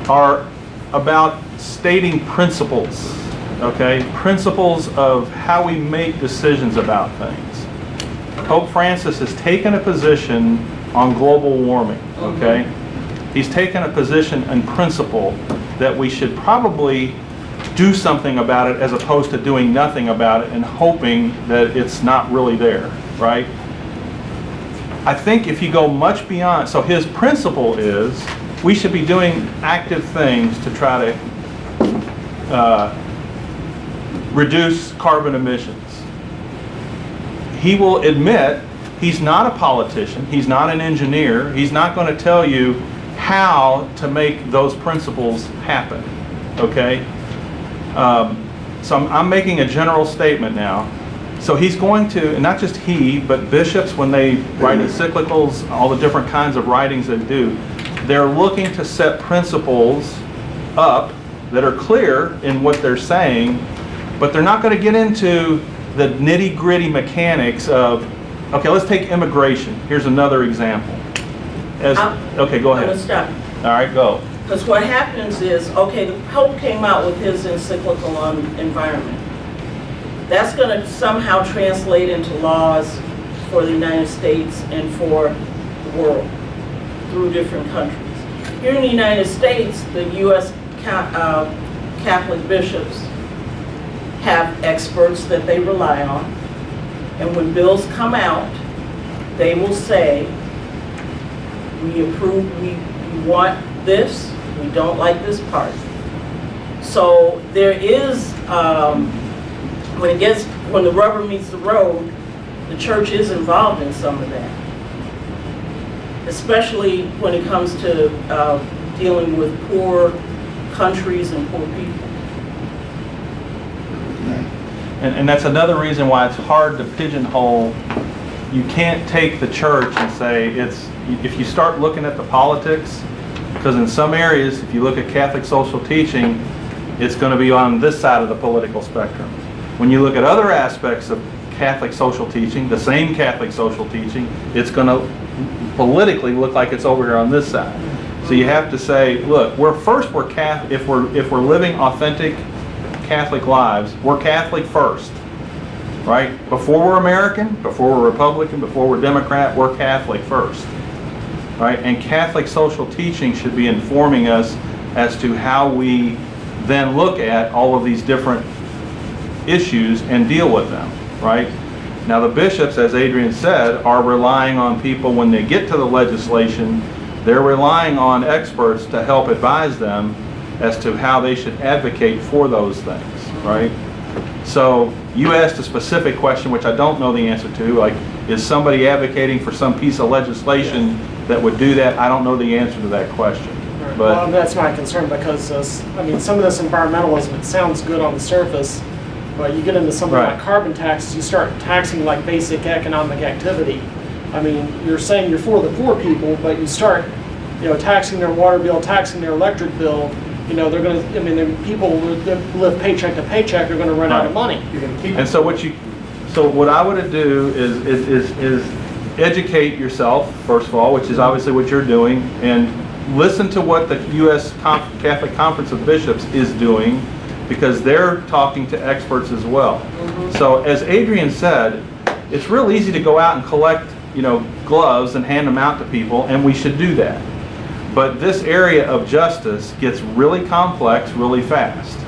are about stating principles, okay? Principles of how we make decisions about things. Pope Francis has taken a position on global warming, okay? He's taken a position in principle that we should probably do something about it as opposed to doing nothing about it and hoping that it's not really there, right? I think if you go much beyond, so his principle is we should be doing active things to try to reduce carbon emissions. He will admit he's not a politician, he's not an engineer, he's not going to tell you how to make those principles happen, okay? So I'm making a general statement now. So he's going to, and not just he, but bishops, when they write encyclicals, all the different kinds of writings they do, they're looking to set principles up that are clear in what they're saying, but they're not going to get into the nitty-gritty mechanics of, okay, let's take immigration. Here's another example. Okay, go I'm ahead. gonna stop. All right, go. Because what happens is, okay, the Pope came out with his encyclical on environment. That's going to somehow translate into laws for the United States and for the world through different countries. Here in the United States, the U.S. Catholic bishops have experts that they rely on. And when bills come out, they will say, we approve, we want this, we don't like this part. So there is, when the rubber meets the road, the church is involved in some of that. Especially when it comes to dealing with poor countries and poor people. And that's another reason why it's hard to pigeonhole. You can't take the church and say it's, if you start looking at the politics, because in some areas, if you look at Catholic social teaching, it's going to be on this side of the political spectrum. When you look at other aspects of Catholic social teaching, the same Catholic social teaching, it's going to politically look like it's over here on this side. So you have to say, look, we're Catholic. If we're living authentic Catholic lives, we're Catholic first, right? Before we're American, before we're Republican, before we're Democrat, we're Catholic first, right? And Catholic social teaching should be informing us as to how we then look at all of these different issues and deal with them, right? Now the bishops, as Adrienne said, are relying on people when they get to the legislation, they're relying on experts to help advise them as to how they should advocate for those things, right? So you asked a specific question, which I don't know the answer to, like, is somebody advocating for some piece of legislation that would do that? I don't know the answer to that question. But Well, that's my concern because, I mean, some of this environmentalism, it sounds good on the surface, but you get into something Right. like carbon taxes, you start taxing like basic economic activity. I mean, you're saying you're for the poor people, but you start, taxing their water bill, taxing their electric bill. They're going to, the people that live paycheck to paycheck are going to run out of money. And so what I would do is educate yourself, first of all, which is obviously what you're doing, and listen to what the U.S. Catholic Conference of Bishops is doing, because they're talking to experts as well. So as Adrienne said, it's real easy to go out and collect, gloves and hand them out to people, and we should do that. But this area of justice gets really complex really fast.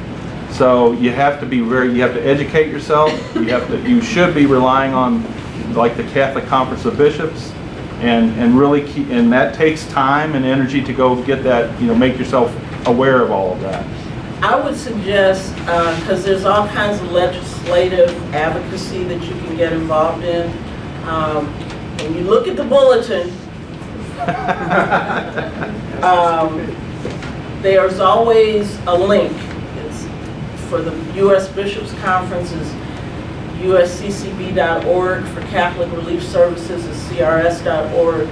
So you have to you have to educate yourself. You should be relying on like the Catholic Conference of Bishops, and really and that takes time and energy to go get that, make yourself aware of all of that. I would suggest, because there's all kinds of legislative advocacy that you can get involved in, When you look at the bulletin, there's always a link. It's for the U.S. Bishops Conference is usccb.org, for Catholic Relief Services is crs.org.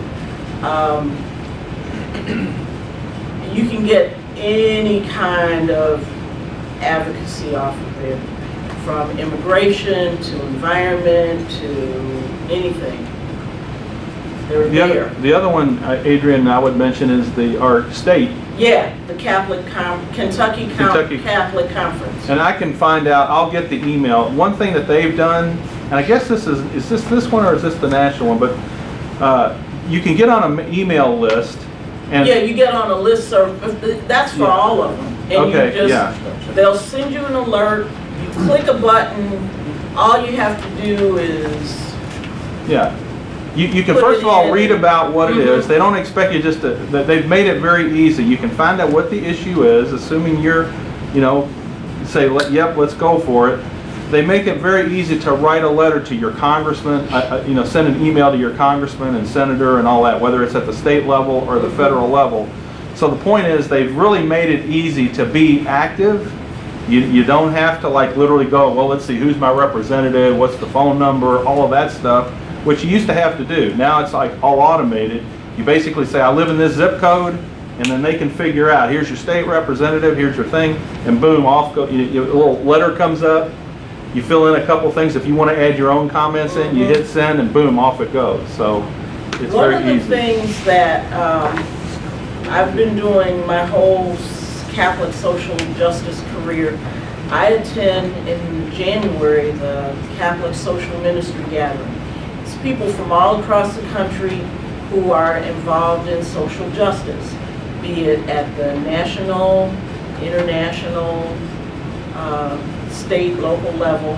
You can get any kind of advocacy off of there, from immigration to environment to anything. They're there. The other one, Adrienne, I would mention is our state. Yeah, the Kentucky Catholic Conference. And I can find out, I'll get the email. One thing that they've done, and I guess is this one or is this the national one, but you can get on an email list. And Yeah, you get on a listserv, that's for all of them. And Okay, you just, yeah. they'll send you an alert, you click a button, all you have to do is, Yeah. You can Put first it of all in. read about what it Mhm. is. They don't expect you just to, they've made it very easy. You can find out what the issue is, assuming you're, say, yep, let's go for it. They make it very easy to write a letter to your congressman, send an email to your congressman and senator and all that, whether it's at the state level or the federal level. So the point is, they've really made it easy to be active. You don't have to literally go, well, let's see, who's my representative, what's the phone number, all of that stuff, which you used to have to do. Now it's all automated. You basically say, I live in this zip code, and then they can figure out, here's your state representative, here's your thing, and boom, off go. A little letter comes up, you fill in a couple things. If you want to add your own comments in, you hit send, and boom, off it goes. So it's one very of the easy. things that I've been doing my whole Catholic social justice career, I attend in January the Catholic Social Ministry Gathering. It's people from all across the country who are involved in social justice, be it at the national, international, state, local level.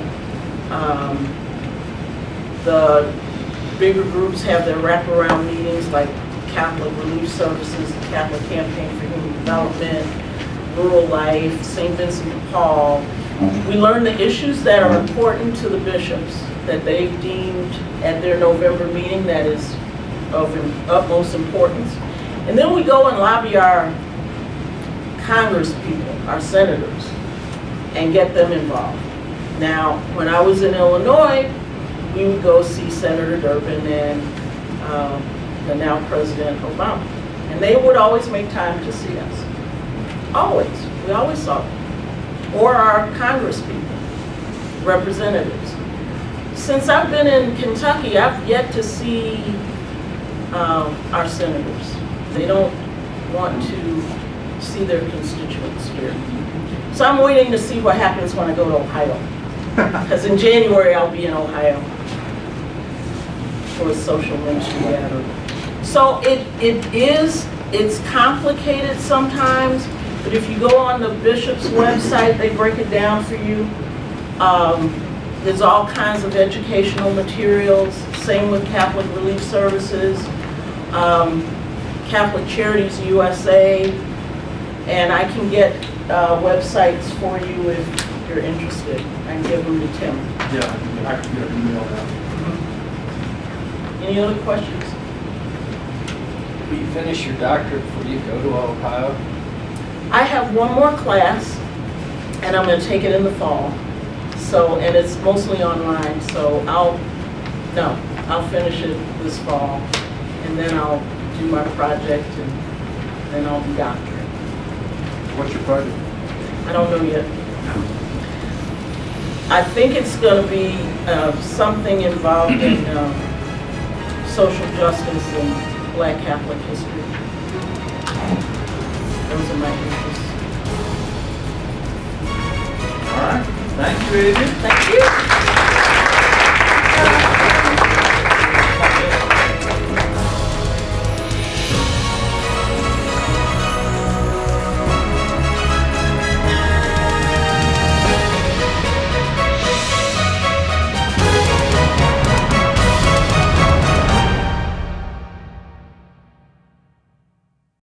The bigger groups have their wraparound meetings like Catholic Relief Services, the Catholic Campaign for Human Development, Rural Life, St. Vincent de Paul. We learn the issues that are important to the bishops that they've deemed at their November meeting that is of utmost importance. And then we go and lobby our Congress people, our senators, and get them involved. Now, when I was in Illinois, we would go see Senator Durbin and the now President Obama. And they would always make time to see us. Always. We always saw them. Or our Congress people, representatives. Since I've been in Kentucky, I've yet to see our senators. They don't want to see their constituents here. So I'm waiting to see what happens when I go to Ohio. Because in January, I'll be in Ohio for a social ministry gathering. So it's complicated sometimes, but if you go on the bishop's website, they break it down for you. There's all kinds of educational materials, same with Catholic Relief Services, Catholic Charities USA, and I can get websites for you if you're interested. I can give them to Tim. Yeah, I can get an email now. Any other questions? Will you finish your doctorate before you go to Ohio? I have one more class, and I'm going to take it in the fall. So, and it's mostly online, so I'll finish it this fall, and then I'll do my project, and then I'll be doctorate. What's your project? I don't know yet. I think it's going to be something involved in social justice and Black Catholic history. Those are my interests. All right. Thank you, Adrienne. Thank you.